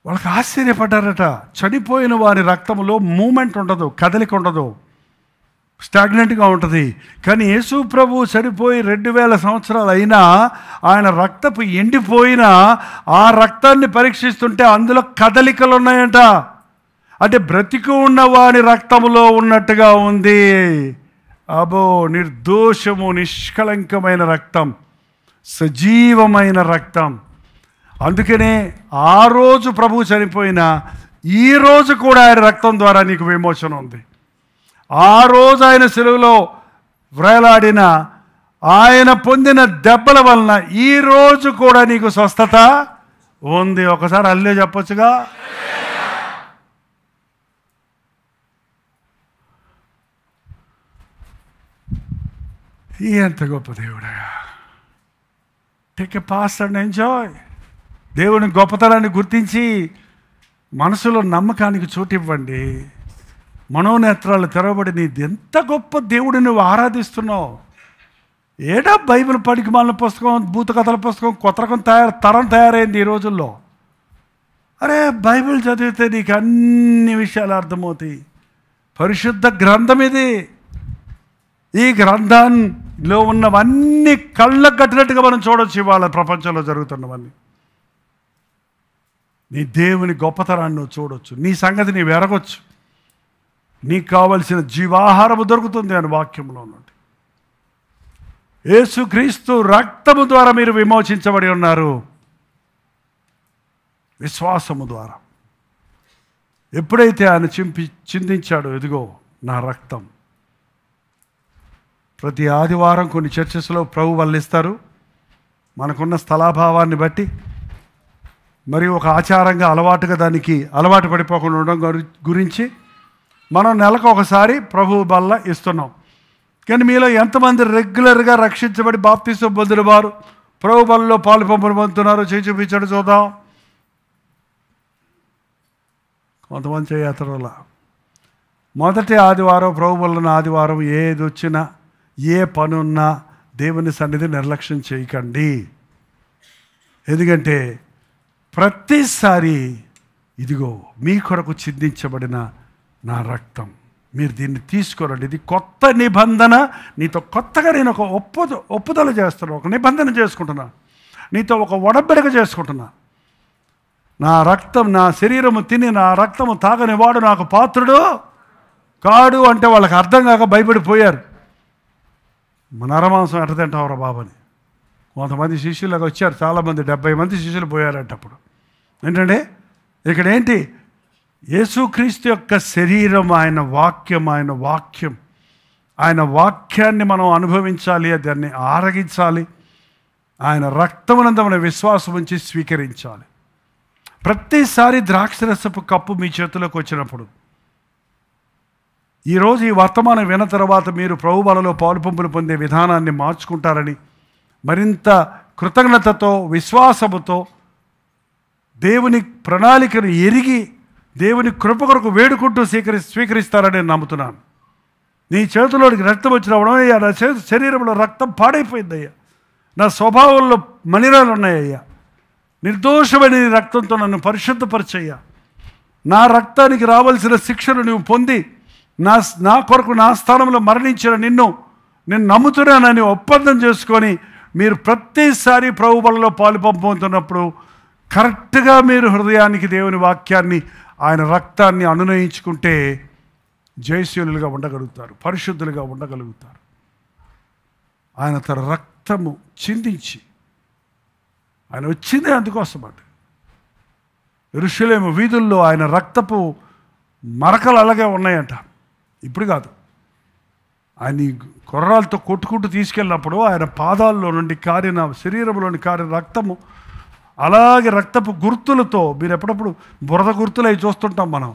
వాళ్ళకి ఆశ్చర్యపడ్డారట. చనిపోయిన వారి రక్తంలో మూమెంట్ ఉండదు, కదలిక ఉండదు, స్టాగ్నెంట్గా ఉంటుంది. కానీ యేసు ప్రభు చనిపోయి 2000 సంవత్సరాలు అయినా ఆయన రక్తపు ఎండిపోయిన ఆ రక్తాన్ని పరీక్షిస్తుంటే అందులో కదలికలు ఉన్నాయంట. అంటే బ్రతికి ఉన్న వారి రక్తములో ఉన్నట్టుగా ఉంది. అబో, నిర్దోషము నిష్కళంకమైన రక్తం, సజీవమైన రక్తం. అందుకనే ఆ రోజు ప్రభు చనిపోయినా ఈ రోజు కూడా ఆయన రక్తం ద్వారా నీకు విమోచన ఉంది. ఆ రోజు ఆయన సిలువలో వ్రేలాడిన, ఆయన పొందిన దెబ్బల వలన ఈ రోజు కూడా నీకు స్వస్థత ఉంది. ఒకసారి అల్లే చెప్పొచ్చుగా. ఎంత గొప్ప దేవుడా. Take a pass and enjoy. దేవుని గొప్పతనాన్ని గుర్తించి మనసులో నమ్మకానికి చోటు ఇవ్వండి. మనోనేత్రాలు తెరవబడి నీది ఎంత గొప్ప దేవుడు నువ్వు ఆరాధిస్తున్నావు. ఏడా బైబిల్ పడికి మాలిన పుస్తకం, భూత కథల పుస్తకం, కొత్త రకం తరం తయారైంది ఈ రోజుల్లో. అరే, బైబిల్ చదివితే నీకు అన్ని విషయాలు అర్థమవుతాయి. పరిశుద్ధ గ్రంథం ఇది. ఈ గ్రంథంలో ఉన్నవన్నీ కళ్ళకు కట్టినట్టుగా మనం చూడవచ్చు ఇవాళ ప్రపంచంలో జరుగుతున్నవన్నీ. నీ దేవుని గొప్పతనాన్ని నువ్వు చూడవచ్చు, నీ సంగతి నీవు ఎరగొచ్చు. నీకు కావలసిన జీవాహారము దొరుకుతుంది అని వాక్యంలో ఉన్నది. యేసుక్రీస్తు రక్తము ద్వారా మీరు విమోచించబడి ఉన్నారు, విశ్వాసము ద్వారా. ఎప్పుడైతే ఆయన చిందించాడో, ఇదిగో నా రక్తం. ప్రతి ఆదివారం కొన్ని చర్చెస్లో ప్రభు వల్లిస్తారు. మనకున్న స్థలాభావాన్ని బట్టి మరియు ఒక ఆచారంగా అలవాటుగా దానికి అలవాటు పడిపోకుండా ఉండడం గురించి మనం నెలకు ఒకసారి ప్రభు బల్ల ఇస్తున్నాం. కానీ మీలో ఎంతమంది రెగ్యులర్గా రక్షించబడి బాప్తిసం పొందిన వారు ప్రభు బలలో పాలు పంపులు పొందుతున్నారు? చేయి చూపించండి చూద్దాం. కొంతమంది చేయతరుల మొదటి ఆదివారం ప్రభు బలన ఆదివారం ఏది వచ్చినా, ఏ పనున్నా దేవుని సన్నిధి నిర్లక్ష్యం చేయకండి. ఎందుకంటే ప్రతిసారి ఇదిగో మీ కొరకు చిందించబడిన నా రక్తం, మీరు దీన్ని తీసుకోరండి, ఇది కొత్త నిబంధన, నీతో కొత్తగా నేను ఒక ఒప్పుదల చేస్తున్నాను, ఒక నిబంధన చేసుకుంటున్నా, నీతో ఒక ఒడంబడిక చేసుకుంటున్నా. నా రక్తం, నా శరీరము తిని నా రక్తము తాగని వాడు నాకు పాత్రుడు కాడు అంటే వాళ్ళకి అర్థం కాక భయపడిపోయారు. నరమాంసం ఎట్ట తింటావురా బాబని. కొంతమంది శిష్యులకు వచ్చారు, చాలామంది 70 మంది శిష్యులు పోయారంట. అప్పుడు ఏంటంటే ఇక్కడ ఏంటి, యేసుక్రీస్తు యొక్క శరీరం, ఆయన వాక్యం, ఆయన వాక్యాన్ని మనం అనుభవించాలి, దాన్ని ఆరగించాలి, ఆయన రక్తమునందు మన విశ్వాసం ఉంచి స్వీకరించాలి. ప్రతిసారి ద్రాక్షరసపు కప్పు మీ చేతిలోకి వచ్చినప్పుడు, ఈరోజు ఈ వర్తమానం విన్న తర్వాత మీరు ప్రభు బలలో పాలుపంపులు పొందే విధానాన్ని మార్చుకుంటారని, మరింత కృతజ్ఞతతో, విశ్వాసముతో, దేవుని ప్రణాళికను ఎరిగి దేవుని కృప కొరకు వేడుకుంటూ స్వీకరిస్తారని నేను నమ్ముతున్నాను. నీ చేతిలోనికి రక్తం వచ్చినప్పుడు, అయ్యా నా శరీరంలో రక్తం పాడైపోయిందయ్యా, నా స్వభావంలో మలినాలు ఉన్నాయ్యా, నిర్దోషమైన నీ రక్తంతో నన్ను పరిశుద్ధపరిచయ్యా, నా రక్తానికి రావాల్సిన శిక్షను నువ్వు పొంది నా కొరకు నా స్థానంలో మరణించిన నిన్ను నేను నమ్ముతున్నానని ఒప్పందం చేసుకొని మీరు ప్రతిసారి ప్రభు బలలో పాలుపంపుతున్నప్పుడు కరెక్ట్గా మీరు హృదయానికి దేవుని వాక్యాన్ని, ఆయన రక్తాన్ని అనునయించుకుంటే జయశీలులుగా ఉండగలుగుతారు, పరిశుద్ధులుగా ఉండగలుగుతారు. ఆయన తన రక్తము చిందించి, ఆయన వచ్చిందే అందుకోసం అండి. యెరూషలేము వీధుల్లో ఆయన రక్తపు మరకలు అలాగే ఉన్నాయంట. ఇప్పుడు కాదు, ఆయన కొర్రాలతో కొట్టుకుంటూ తీసుకెళ్ళినప్పుడు ఆయన పాదాల్లో నుండి కారిన, శరీరంలోని కారిన రక్తము అలాగే రక్తపు గుర్తులతో, మీరు ఎప్పుడప్పుడు బురద గుర్తులు అవి చూస్తుంటాం మనం,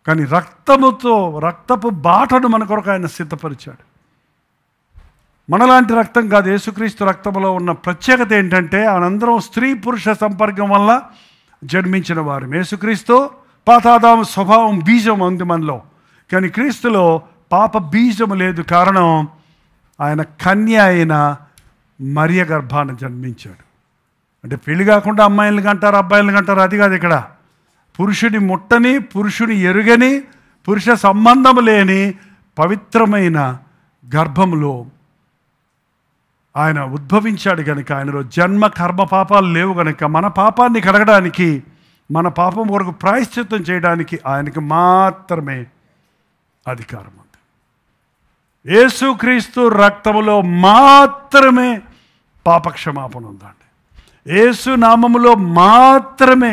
కానీ రక్తముతో, రక్తపు బాటను మన కొరకు ఆయన సిద్ధపరిచాడు. మనలాంటి రక్తం కాదు, యేసుక్రీస్తు రక్తంలో ఉన్న ప్రత్యేకత ఏంటంటే ఆనందరం స్త్రీ పురుష సంపర్కం వల్ల జన్మించిన వారు. యేసుక్రీస్తు పాతాదాము స్వభావం, బీజం ఉంది మనలో, కానీ క్రీస్తులో పాప బీజము లేదు. కారణం ఆయన కన్య అయిన మరియ గర్భాన జన్మించాడు. అంటే పెళ్లి కాకుండా అమ్మాయిలను కంటారు, అబ్బాయిలను కంటారు, అది కాదు. ఇక్కడ పురుషుని ముట్టని, పురుషుని ఎరుగని, పురుష సంబంధం లేని పవిత్రమైన గర్భంలో ఆయన ఉద్భవించాడు కనుక, ఆయనలో జన్మ కర్మ పాపాలు లేవు కనుక, మన పాపాన్ని కడగడానికి, మన పాపం కొరకు ప్రాయశ్చిత్తం చేయడానికి ఆయనకి మాత్రమే అధికారం ఉంది. యేసుక్రీస్తు రక్తములో మాత్రమే పాపక్షమాపణ ఉందండి. యేసు నామములో మాత్రమే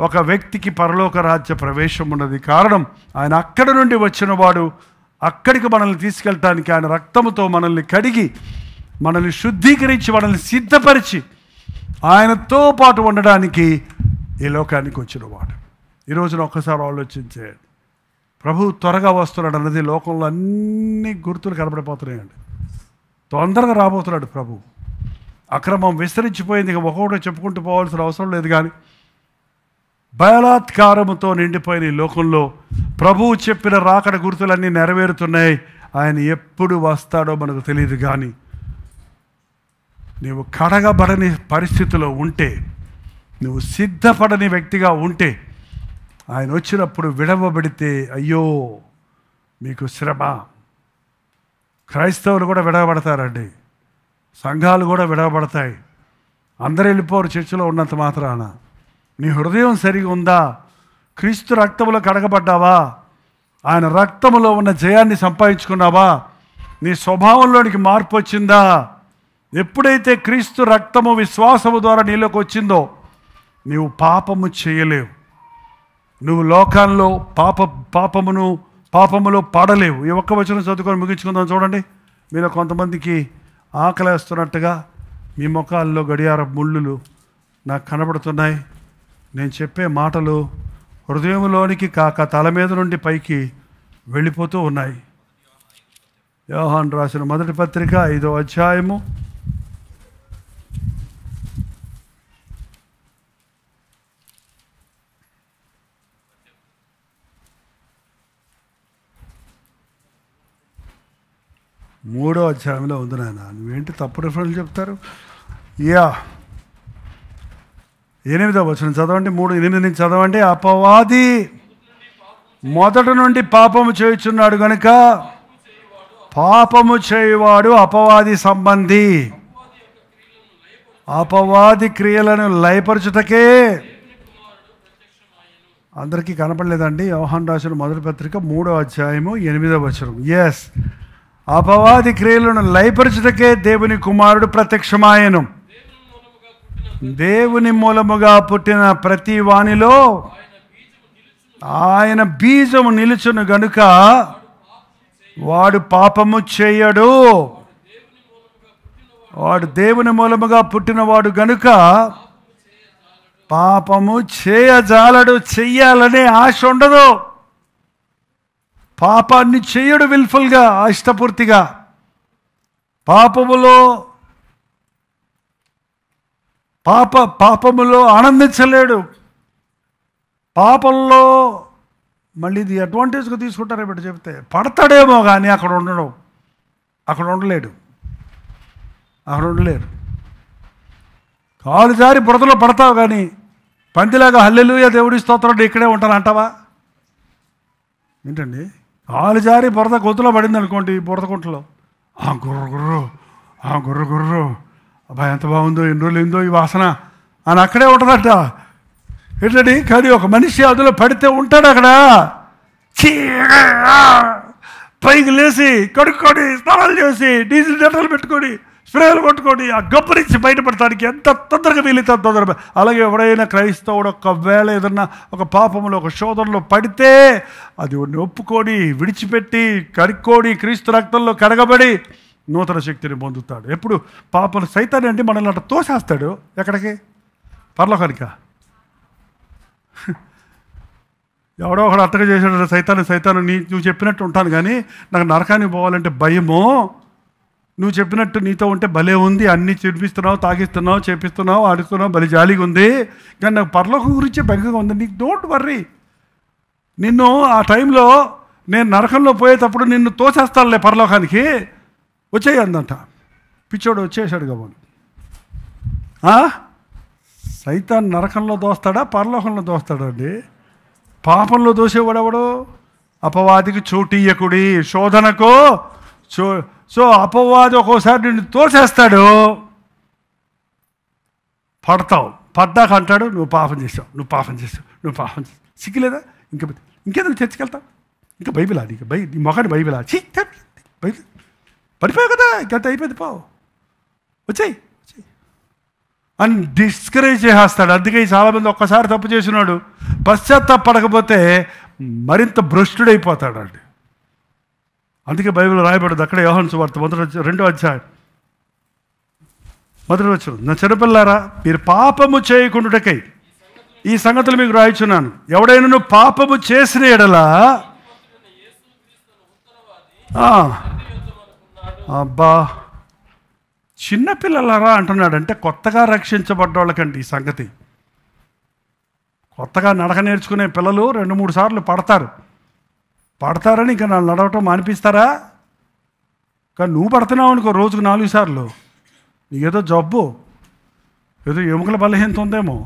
ఒక వ్యక్తికి పరలోక రాజ్య ప్రవేశం ఉన్నది. కారణం ఆయన అక్కడి నుండి వచ్చిన వాడు, అక్కడికి మనల్ని తీసుకెళ్ళటానికి ఆయన రక్తముతో మనల్ని కడిగి, మనల్ని శుద్ధీకరించి, మనల్ని సిద్ధపరిచి ఆయనతో పాటు ఉండడానికి ఈ లోకానికి వచ్చిన వాడు. ఈ రోజున ఒక్కసారి ఆలోచించేయండి, ప్రభు త్వరగా వస్తున్నాడు అన్నది లోకంలో అన్ని గుర్తులు కనబడిపోతున్నాయండి. తొందరగా రాబోతున్నాడు ప్రభు. అక్రమం విస్తరించిపోయింది, ఇక ఒక్కొక్కటి చెప్పుకుంటూ పోవాల్సిన అవసరం లేదు. కానీ బలాత్కారముతో నిండిపోయిన ఈ లోకంలో ప్రభువు చెప్పిన రాకడ గుర్తులన్నీ నెరవేరుతున్నాయి. ఆయన ఎప్పుడు వస్తాడో మనకు తెలియదు. కానీ నీవు కడగబడని పరిస్థితిలో ఉంటే, నువ్వు సిద్ధపడని వ్యక్తిగా ఉంటే, ఆయన వచ్చినప్పుడు విడవబడితే అయ్యో మీకు శ్రమ. క్రైస్తవులు కూడా విడవబడతారండి, సంఘాలు కూడా విడవబడతాయి. అందరు వెళ్ళిపోరు చర్చిలో ఉన్నంత మాత్రాన. నీ హృదయం సరిగా ఉందా? క్రీస్తు రక్తములో కడగబడ్డావా? ఆయన రక్తములో ఉన్న జయాన్ని సంపాదించుకున్నావా? నీ స్వభావంలోనికి మార్పు వచ్చిందా? ఎప్పుడైతే క్రీస్తు రక్తము విశ్వాసము ద్వారా నీలోకి వచ్చిందో, నీవు పాపము చేయలేవు. నువ్వు లోకాల్లో పాపములో పడలేవు. ఈ ఒక్క వచనం చదువుకొని ముగించుకుందాం. చూడండి, మీలో కొంతమందికి ఆకలేస్తున్నట్టుగా మీ ముఖాల్లో గడియార ముళ్ళులు నాకు కనబడుతున్నాయి. నేను చెప్పే మాటలు హృదయంలోనికి కాక తల మీద నుండి పైకి వెళ్ళిపోతూ ఉన్నాయి. యోహాను రాసిన మొదటి పత్రిక 5వ అధ్యాయము 3వ అధ్యాయంలో ఉంది. నాయన నువ్వేంటి తప్పు రిఫరెన్స్ చెప్తారు? 8వ వచనం చదవండి. 3:8 నుంచి చదవండి. అపవాది మొదటి నుండి పాపము చేయుచున్నాడు గనుక పాపము చేయువాడు అపవాది సంబంధి. అపవాది క్రియలను లయపరచుటకే అందరికీ కనపడలేదండి. యోహాను రాసిన మొదటి పత్రిక 3వ అధ్యాయము 8వ వచనం. ఎస్, అపవాది క్రియలను లయపరచుటకే దేవుని కుమారుడు ప్రత్యక్షమాయను. దేవుని మూలముగా పుట్టిన ప్రతి వానిలో ఆయన బీజము నిలుచును గనుక వాడు పాపము చేయడు. వాడు దేవుని మూలముగా పుట్టినవాడు గనుక పాపము చేయజాలడు. చెయ్యాలనే ఆశ ఉండదు. పాపాన్ని చేయడు విల్ఫుల్గా, ఇష్టపూర్తిగా. పాపములో ఆనందించలేడు. పాపంలో మళ్ళీ ఇది అడ్వాంటేజ్గా తీసుకుంటారు. ఇప్పుడు చెప్తే పడతాడేమో కానీ అక్కడ ఉండలేడు. కాలు జారి బురదలో పడతావు కానీ పందిలాగా హల్లెలూయా దేవుడి స్తోత్రం ఇక్కడే ఉంటాను అంటావా? ఏంటండి, కాలు జారి బురద గొంతులో పడింది అనుకోండి, బురద గుంటలో గుర్రు అబ్బా ఎంత బాగుందో, ఎన్ని రోజులు ఏందో ఈ వాసన అని అక్కడే ఉంటుందట. ఏంటండి, కానీ ఒక మనిషి అందులో పడితే ఉంటాడు అక్కడ. పైకి లేచి కడుక్కొని స్నానాలు చేసి డీజిల్ డెటాలు పెట్టుకొని స్ప్రేలు కొట్టుకొని ఆ గబ్బు నుంచి బయటపడటానికి ఎంత తొందరగా వీలైతే తొందరగా. అలాగే ఎవడైనా క్రైస్తవుడు ఒకవేళ ఏదన్నా ఒక పాపంలో ఒక శోధనలో పడితే అది ఒప్పుకొని విడిచిపెట్టి కడుక్కొని క్రీస్తు రక్తంలో కడగబడి నూతన శక్తిని పొందుతాడు. ఎప్పుడు పాపం సైతాన్ని అంటే మనల్ని అట్లా తోసేస్తాడు. ఎక్కడికి? పరలోకానికా? ఎవడో ఒకడు అట్టగా చేశాడు సైతాను నువ్వు చెప్పినట్టు ఉంటాను కానీ నాకు నరకానికి పోవాలంటే భయము. నువ్వు చెప్పినట్టు నీతో ఉంటే భలే ఉంది, అన్నీ చూపిస్తున్నావు, తాగిస్తున్నావు, చేపిస్తున్నావు, ఆడుస్తున్నావు, భలే జాలీగా ఉంది, కానీ నాకు పరలోకం గురించే బెంగగా ఉంది. నీకు డోంట్ వర్రీ. నిన్ను ఆ టైంలో నేను నరకంలో పోయేటప్పుడు నిన్ను తోసేస్తానులే పరలోకానికి, వచ్చేయి అందంట. పిచ్చోడు వచ్చేసాడు కాబట్టి సైతాన్ నరకంలో దోస్తాడా పరలోకంలో దోస్తాడా అండి? పాపంలో దోసేవాడెవడు? అపవాదికి చోటీయకుడి, శోధనకు సో అపవాది ఒక్కోసారి నిన్ను తోసేస్తాడు, పడతావు. పడ్డాక అంటాడు నువ్వు పాపం చేసావు. సిగ్గులేదా? ఇంకేదో చర్చకెళ్తావు, ఇంకా బైబిల్ అది, నీ మొఖాన్ని బైబిల్ బైబిల్ పడిపోయావు కదా, ఇంకంత అయిపోయింది, పో వచ్చాయి అని డిస్కరేజ్ చేసేస్తాడు. అందుకే చాలామంది ఒక్కసారి తప్పు చేసినాడు పశ్చాత్తాపడకపోతే మరింత భ్రష్టుడైపోతాడు అండి. అందుకే బైబిల్ రాయబడదు అక్కడే యోహాను సువార్త 2వ అధ్యాయం 1వ వచనం. నా చిన్నపిల్లారా, మీరు పాపము చేయకుండాకై ఈ సంగతులు మీకు రాయిచున్నాను. ఎవడైనా పాపము చేసిన ఎడలా అబ్బా చిన్నపిల్లలారా అంటున్నాడంటే కొత్తగా రక్షించబడ్డ వాళ్ళకండి ఈ సంగతి. కొత్తగా నడక నేర్చుకునే పిల్లలు 2-3 సార్లు పడతారని ఇంకా నడవటం మానిపిస్తారా? కానీ నువ్వు పడుతున్నావు అనుకో రోజుకు 4 సార్లు, నీకేదో జబ్బు, ఏదో ఎముకల బలహీనత ఉందేమో.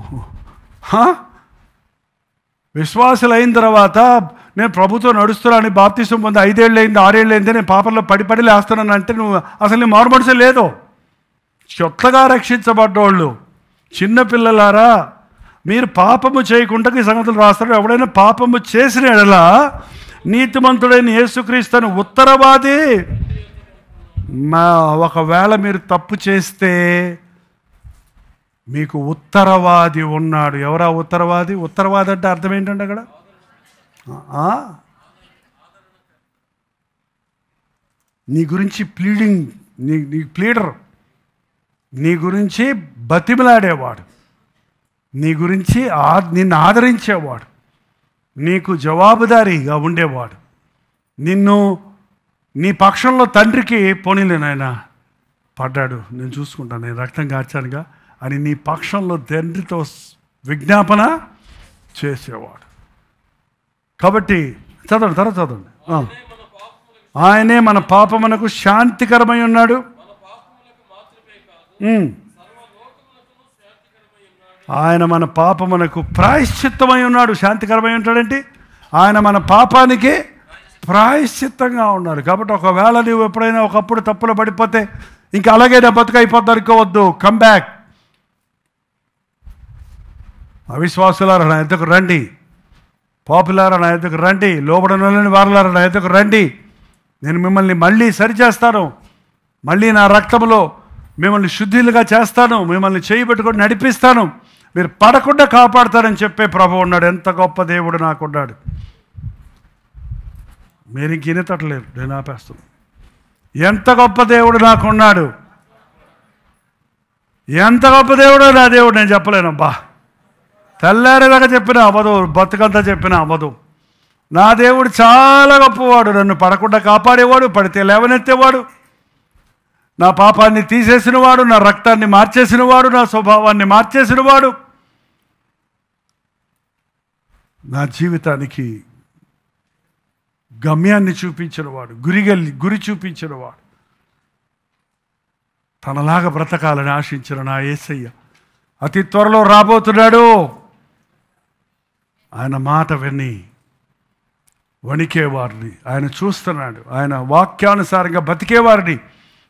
విశ్వాసులు అయిన తర్వాత నేను ప్రభుత్వం నడుస్తున్నాను, బాప్తిసం పొంది 5 ఏళ్ళు అయింది 6 ఏళ్ళు అయింది, నేను పాపంలో పడి లేస్తున్నాను అంటే నువ్వు అసలు నీ మారుమనసే లేదు. కొత్తగా రక్షించబడ్డోళ్ళు చిన్నపిల్లలారా, మీరు పాపము చేయకుండా ఈ సంగతులు రాస్తారు. ఎవడైనా పాపము చేసిన ఎడలా నీతిమంతుడైన యేసుక్రీస్తును ఉత్తరవాది. ఒకవేళ మీరు తప్పు చేస్తే మీకు ఉత్తరవాది ఉన్నాడు. ఎవరా ఉత్తరవాది? ఉత్తరవాది అంటే అర్థం ఏంటంటే అక్కడ నీ గురించి ప్లీడింగ్, నీ ప్లీడర్, నీ గురించి బతిమలాడేవాడు, నీ గురించి నిన్ను ఆదరించేవాడు, నీకు జవాబుదారీగా ఉండేవాడు, నీ పక్షంలో తండ్రికి పోనీలే నాయన పడ్డాడు, నేను చూసుకుంటాను, నేను రక్తం కార్చానుగా అని నీ పక్షంలో తండ్రితో విజ్ఞాపన చేసేవాడు. కాబట్టి చదవండి, తర్వాత చదవండి. ఆయనే మన పాపమునకు శాంతికరమై ఉన్నాడు. ఆయన మన పాపమునకు ప్రాయశ్చిత్తమై ఉన్నాడు. శాంతికరమై ఉంటాడంటే ఆయన మన పాపానికి ప్రాయశ్చిత్తంగా ఉన్నాడు. కాబట్టి ఒకవేళ నువ్వు ఎప్పుడైనా ఒకప్పుడు తప్పులు పడిపోతే ఇంకా అలాగే నా బతుకు అయిపోద్ది అనుకోవద్దు. Come back. అవిశ్వాసులారా నా ఎద్దకు రండి, పాపులారా నా ఎద్దకు రండి, లోబడనలేని వారులారా నా ఎద్దకు రండి. నేను మిమ్మల్ని మళ్ళీ సరిచేస్తాను, మళ్ళీ నా రక్తంలో మిమ్మల్ని శుద్ధిలుగా చేస్తాను, మిమ్మల్ని చేయబెట్టుకొని నడిపిస్తాను, మీరు పడకుండా కాపాడతారని చెప్పే ప్రభు ఉన్నాడు. ఎంత గొప్ప దేవుడు నాకున్నాడు. మీరు ఇంక వినతట్లేరు, నేను ఆపేస్తాను. ఎంత గొప్ప దేవుడు నాకున్నాడు, ఎంత గొప్ప దేవుడో నా దేవుడు నేను చెప్పలేను. అబ్బా, తెల్లారేదాకా చెప్పిన అవ్వదు, బతుకంతా చెప్పిన అవ్వదు. నా దేవుడు చాలా గొప్పవాడు. నన్ను పడకుండా కాపాడేవాడు, పడితే లేవనెత్తేవాడు, నా పాపాన్ని తీసేసినవాడు, నా రక్తాన్ని మార్చేసినవాడు, నా స్వభావాన్ని మార్చేసినవాడు, నా జీవితానికి గమ్యాన్ని చూపించినవాడు, గురి చూపించినవాడు, తనలాగా బ్రతకాలని ఆశించిన నా యేసయ్య అతి త్వరలో రాబోతున్నాడు. ఆయన మాట విని వణికేవారిని ఆయన చూస్తున్నాడు. ఆయన వాక్యానుసారంగా బతికేవారిని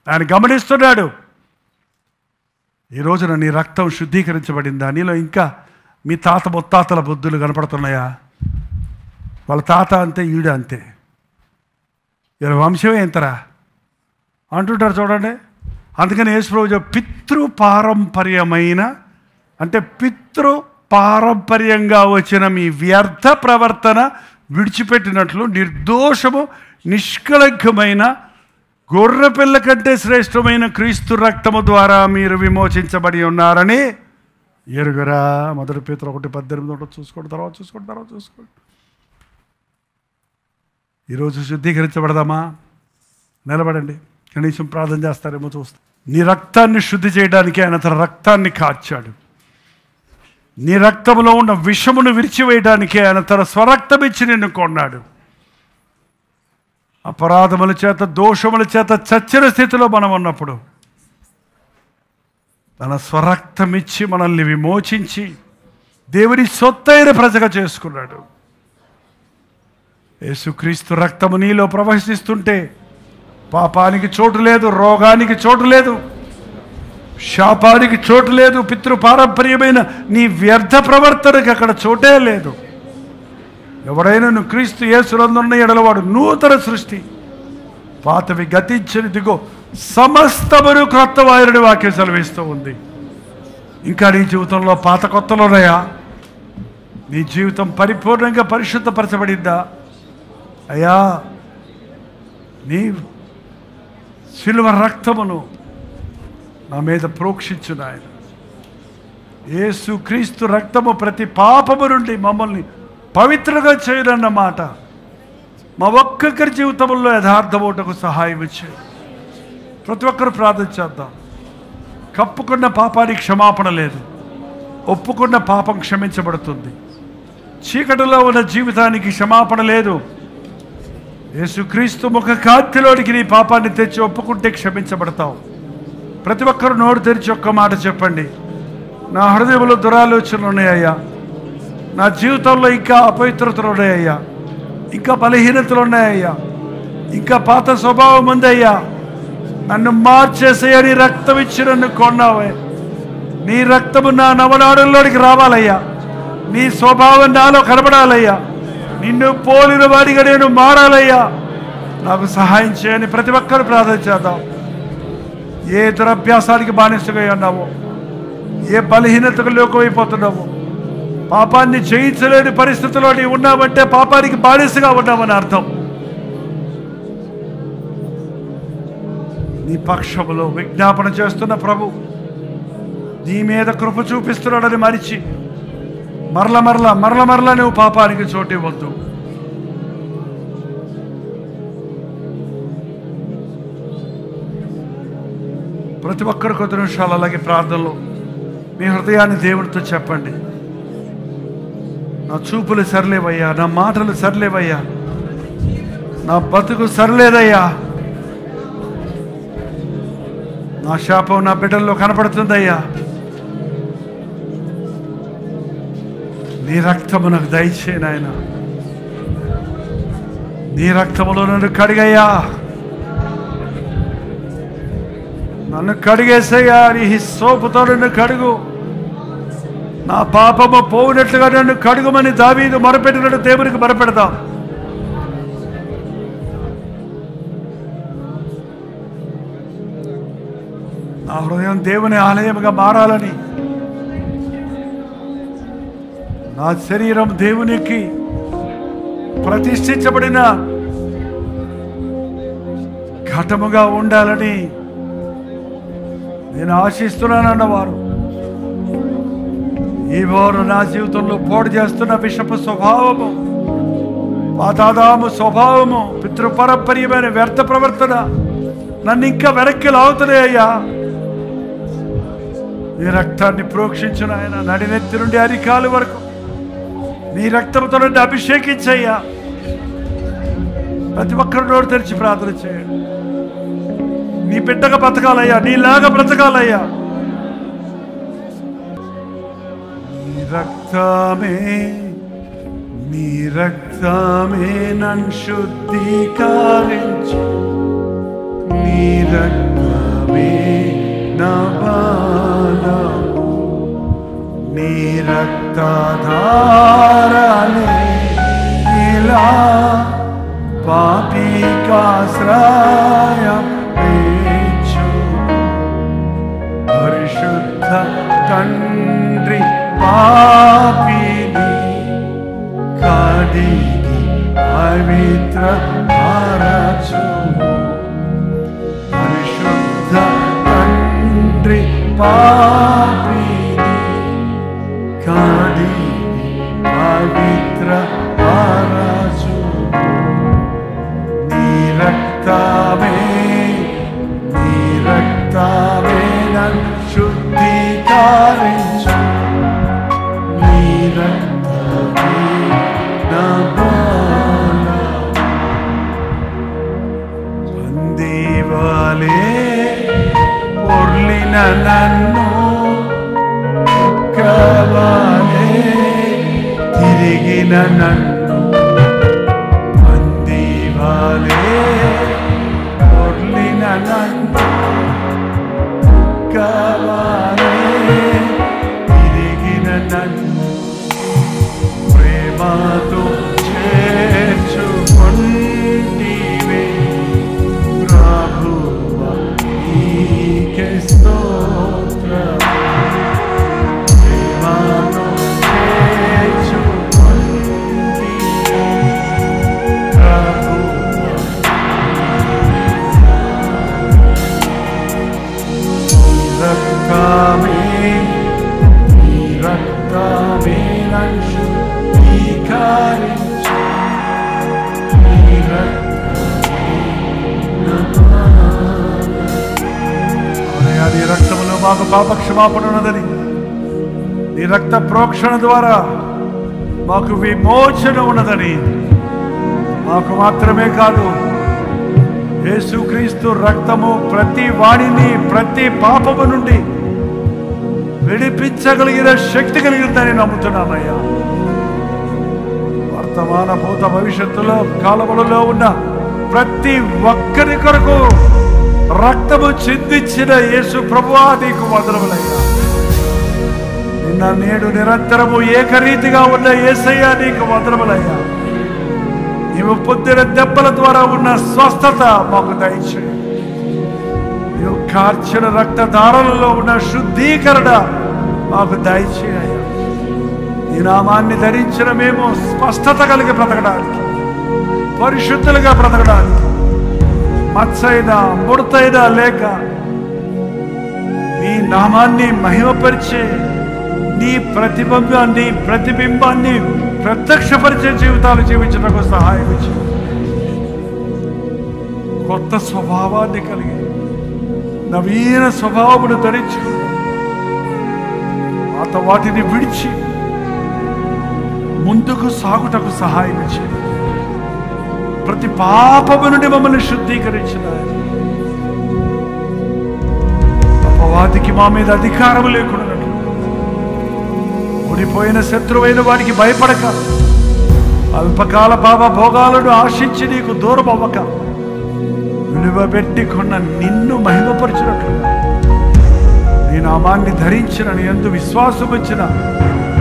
ఆయన గమనిస్తున్నాడు. ఈ రోజున నీ రక్తం శుద్ధీకరించబడిందా? నీలో ఇంకా మీ తాత ముత్తాతల బుద్ధులు కనపడుతున్నాయా? వాళ్ళ తాత అంతే, ఈడ అంతే, వీళ్ళ వంశమే ఎంతరా అంటుంటారు చూడండి. అందుకని యేసుప్రభు పితృపారంపర్యమైన, అంటే పితృపారంపర్యంగా వచ్చిన మీ వ్యర్థ ప్రవర్తన విడిచిపెట్టినట్లు నిర్దోషము నిష్కళంకమైన గొర్రెపిల్ల కంటే శ్రేష్టమైన క్రీస్తు రక్తము ద్వారా మీరు విమోచించబడి ఉన్నారని ఎరుగరా. 1 పేతురు 1:18 చూసుకోండి, తర్వాత చూసుకోండి. ఈరోజు శుద్ధీకరించబడదామా? నిలబడండి, కనీసం ప్రార్థన చేస్తారేమో చూస్తాం. నీ రక్తాన్ని శుద్ధి చేయడానికి ఆయన తన రక్తాన్ని కార్చాడు. నీ రక్తంలో ఉన్న విషమును విరిచివేయడానికి ఆయన తన స్వరక్తం ఇచ్చి నిన్ను కొన్నాడు. అపరాధముల చేత, దోషముల చేత చచ్చిన స్థితిలో మనం ఉన్నప్పుడు తన స్వరక్తం ఇచ్చి మనల్ని విమోచించి దేవుని సొత్తైన ప్రజగా చేసుకున్నాడు. యేసుక్రీస్తు రక్తము నీలో ప్రవహిస్తుంటే పాపానికి చోటు లేదు, రోగానికి చోటు లేదు, శాపానికి చోటు లేదు, పితృపారంపర్యమైన నీ వ్యర్థ ప్రవర్తనకి అక్కడ చోటే లేదు. ఎవడైనా నువ్వు క్రీస్తు యేసునందున్న ఎడలవాడు నూతన సృష్టి, పాతవి గతించని దిగో సమస్తమును క్రొత్తవాయని వాక్యం సెలవిస్తూ ఉంది. ఇంకా నీ జీవితంలో పాత కొత్తలున్నాయా? నీ జీవితం పరిపూర్ణంగా పరిశుద్ధపరచబడిందా? అయ్యా, నీ శిలువ రక్తమును నా మీద ప్రోక్షించును. ఆయన యేసు క్రీస్తు రక్తము ప్రతి పాపము నుండి మమ్మల్ని పవిత్రంగా చేయనన్న మాట మా ఒక్కొక్కరి జీవితంలో యథార్థమవుటకు సహాయం ఇచ్చాయి. ప్రతి ఒక్కరు ప్రార్థన చేద్దాం. కప్పుకున్న పాపానికి క్షమాపణ లేదు, ఒప్పుకున్న పాపం క్షమించబడుతుంది. చీకటిలో ఉన్న జీవితానికి క్షమాపణ లేదు. యేసుక్రీస్తు ముఖ కాంతిలోనికి నీ పాపాన్ని తెచ్చి ఒప్పుకుంటే క్షమించబడతావు. ప్రతి ఒక్కరు నోరు తెరిచి ఒక్క మాట చెప్పండి. నా హృదయంలో దురాలోచనలు ఉన్నాయ్యా, నా జీవితంలో ఇంకా అపవిత్రతలు ఉన్నాయ్యా, ఇంకా బలహీనతలు ఉన్నాయ్యా, ఇంకా పాత స్వభావం ఉందయ్యా, నన్ను మార్చేసయ్యా. నీ రక్తం ఇచ్చి నన్ను కొన్నావే, నీ రక్తము నా నవనాడుల్లోనికి రావాలయ్యా, నీ స్వభావం నాలో కనబడాలయ్యా, నిన్ను పోలిన వాడిగా నేను మారాలయ్యా, నాకు సహాయం చేయని ప్రతి ఒక్కరు ప్రార్థన చేద్దాం. ఏ దురభ్యాసానికి బానిసగా ఉన్నావో, ఏ బలహీనతకు లోకమైపోతున్నావో, పాపాన్ని జయించలేని పరిస్థితిలో నీవు ఉన్నావంటే పాపానికి బానిసగా ఉన్నావని అర్థం. నీ పక్షములో విజ్ఞాపన చేస్తున్న ప్రభు నీ మీద కృప చూపిస్తున్నాడని మరిచి మరల నువ్వు పాపానికి చోటు ఇవ్వద్దు. ప్రతి ఒక్కరు కొద్ది నిమిషాలు అలాగే ప్రార్థనలో మీ హృదయాన్ని దేవుడితో చెప్పండి. నా చూపులు సరిలేవయ్యా, నా మాటలు సరిలేవయ్యా, నా బతుకు సరిలేదయ్యా, నా శాపం నా బిడ్డల్లో కనపడుతుందయ్యా. నీ రక్తము నాకు దయచేయి నాయన. నీ రక్తములో నన్ను కడిగయ్యా, నన్ను కడిగేసయ్యా. నీ హిస్సోపుతో నన్ను కడుగు, నా పాపము పోవునట్లుగా నన్ను కడుగుమని దావీదు మొరపెట్టినట్టు దేవునికి మొరపెడదాం. నా హృదయం దేవుని ఆలయముగా మారాలని, నా శరీరం దేవునికి ప్రతిష్ఠించబడిన ఘటముగా ఉండాలని నేను ఆశిస్తున్నానన్నవారు ఈ వారు నా జీవితంలో పోటు చేస్తున్న విషపు స్వభావము, పాతాదాము స్వభావము, పితృపరంపర్యమైన వ్యర్థ ప్రవర్తన నన్ను ఇంకా వెనక్కి లాగుతున్నాయ్యా. నీ రక్తాన్ని ప్రోక్షించిన ఆయన నడినెత్తి నుండి అరికాలు వరకు నీ రక్తంతో నుండి అభిషేకించయ్యా. ప్రతి ఒక్కరు నోరు తెరిచి ప్రార్థన చేయండి. నీ బిడ్డగా బ్రతకాలయ్యా, నీలాగా బ్రతకాలయ్యా. నీ రక్తమే నన్ను శుద్ధీకరించు, నీ రక్తమే నా బలము, నీ రక్తధారనే ఇలా పాపికాశ్రయం ఇచ్చు. పరిశుద్ధ తండ్రి పాపిని కడిగి పవిత్ర పరచు. పరిశుద్ధ తండ్రి పాపిని కడిగి పవిత్ర పరచు. నీ రక్తమే నన్ను శుద్ధీకరించు, నీ రక్తమే నా బలము. బందీవాలే పొర్లిన నన్ను కవాలే తిరిగిన నన్ను, బందీవాలే పొర్లిన నన్ను కవాలే తిరిగిన నన్ను ప్రేమతో చేర్చుకొంటివే ప్రభువా, నీకే స్తోత్రం. ప్రేమతో చేర్చుకొంటివే ప్రభువా, నీ రక్తమే నన్ను శుద్ధీకరించు, నీ రక్తమే నా బలము. అవునయ్యా, నీ రక్తములో మాకు పాప క్షమాపణ ఉన్నదని, నీ రక్త ప్రోక్షణ ద్వారా మాకు విమోచన ఉన్నదని, మాకు మాత్రమే కాదు యేసుక్రీస్తు రక్తము ప్రతి వాణిని ప్రతి పాపము నుండి విడిపించగలిగిన శక్తి కలిగిందని నమ్ముతున్నామయ్యా. వర్తమాన భూత భవిష్యత్తులో కాలములలో ఉన్న ప్రతి ఒక్కరి కొరకు రక్తము చిందించిన యేసు ప్రభువా, నీకు వందనములయ్యా. నిన్న నేడు నిరంతరము ఏకరీతిగా ఉన్న యేసయ్యా, నీకు వందనములయ్యా. నీవు పొందిన దెబ్బల ద్వారా ఉన్న స్వస్థత మాకు దయచేయి. నీవు కార్చిన రక్తధారలలో ఉన్న శుద్ధీకరణ మాకు దయచేయ్యా. నీ నామాన్ని ధరించిన మేము స్పష్టత కలిగి బ్రతకడానికి, పరిశుద్ధులుగా బ్రతకడానికి, మత్సైనా ముడతైనా లేక నీ నామాన్ని మహిమపరిచే, నీ ప్రతిబింబాన్ని ప్రత్యక్షపరిచే జీవితాలు జీవించడానికి సహాయం ఇచ్చి, కొత్త స్వభావాన్ని కలిగి నవీన స్వభావమును ధరించుకుని వాటిని విడిచి ముందుకు సాగుటకు సహాయం ఇచ్చి, ప్రతి పాపము నుండి మమ్మల్ని శుద్ధీకరించిన అపవాదికి మా మీద అధికారం లేకుండా ఊడిపోయిన శత్రువైన వాడికి భయపడక, అల్పకాల పాప భోగాలను ఆశించి నీకు దూరం అవ్వక, విలువ పెట్టి కొన్న నిన్ను మహిమపరచినట్లుగా నీ నామాన్ని ధరించిన, నీ యందు విశ్వాసం వచ్చిన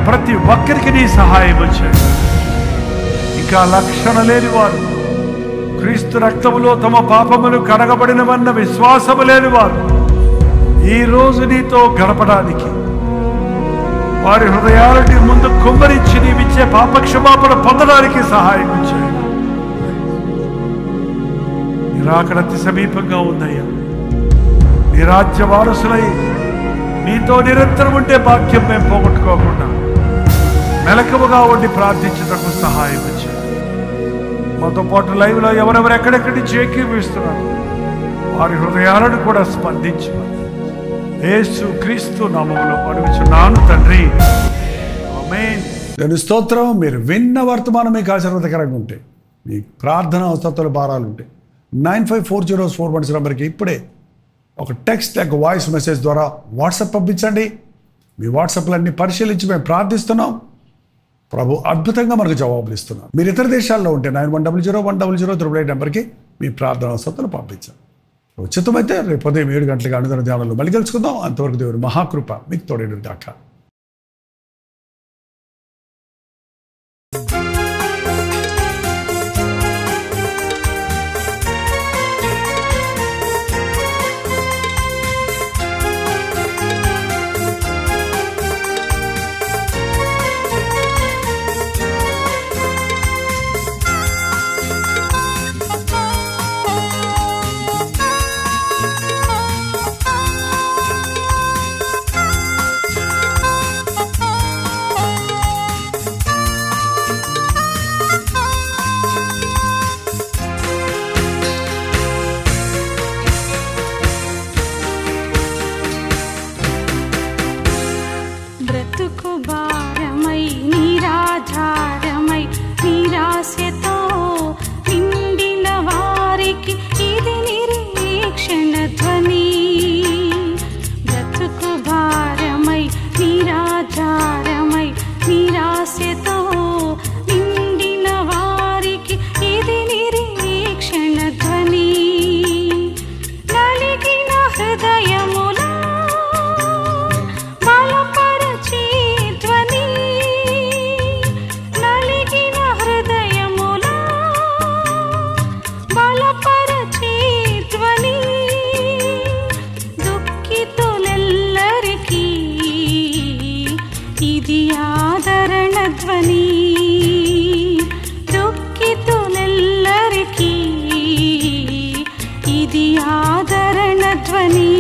ప్రతి ఒక్కరికి నీ సహాయం వచ్చాయి. ఇంకా లక్షణ లేని వారు, క్రీస్తు రక్తములో తమ పాపములు కడగబడినవన్న విశ్వాసము లేని వారు ఈరోజు నీతో గడపడానికి, వారి హృదయాలని ముందు కుమ్మరించి నీవిచ్చే పాపక్షమాపణ పొందడానికి సహాయం వచ్చాయి. నీ రాకడ అతి సమీపంగా ఉందయ్యా. నీ రాజ్య వారసులై నీతో నిరంతరం ఉండే భాగ్యం మేము పోగొట్టుకోకుండా మెలకువగా ఉండి ప్రార్థించటకు సహాయం వచ్చాయి. మాతో పాటు లైవ్లో ఎవరెవరు ఎక్కడెక్కడి నుంచి ఏకీభవిస్తున్నారు వారి హృదయాలను కూడా స్పందించు. యేసు క్రీస్తు నామములో అడుగుచున్నాను తండ్రి, ఆమేన్. నేను స్తోత్రం. మీరు విన్న వర్తమానం మీకు ఆశీర్వాదకరంగా ఉంటే, మీ ప్రార్థన అవసరాలు భారాలు ఉంటే 954041 నెంబర్కి ఇప్పుడే ఒక టెక్స్ట్ లేక వాయిస్ మెసేజ్ ద్వారా వాట్సాప్ పంపించండి. మీ వాట్సాప్లన్నీ పరిశీలించి మేము ప్రార్థిస్తున్నాం. ప్రభు అద్భుతంగా మనకు జవాబులు ఇస్తున్నాం. మీరు ఇతర దేశాల్లో ఉంటే 91001008 నెంబర్కి మీ ప్రార్థన అవసరాలు పంపించాం. ఉచితమైతే రేపు ఉదయం 7 గంటలకు అనుదిన ధ్యానంలో మళ్ళీ కలుసుకుందాం. అంతవరకు దేవుని మహాకృప మీకు తోడేడు దాకా. బ్రతుకు భారమై నిరాధారమై నిరాశతో నిండిన వారికి ఇది నిరీక్షణ ధ్వని. బ్రతుకు భారమై నిరాధారమై నిరాశతో నిండిన వారికి ఇది నిరీక్షణ ధ్వని. నలిగిన హృదయముల ఇది ఆదరణ ధ్వని. దుఃఖితులెల్లరికీ ఇది ఆదరణ ధ్వని.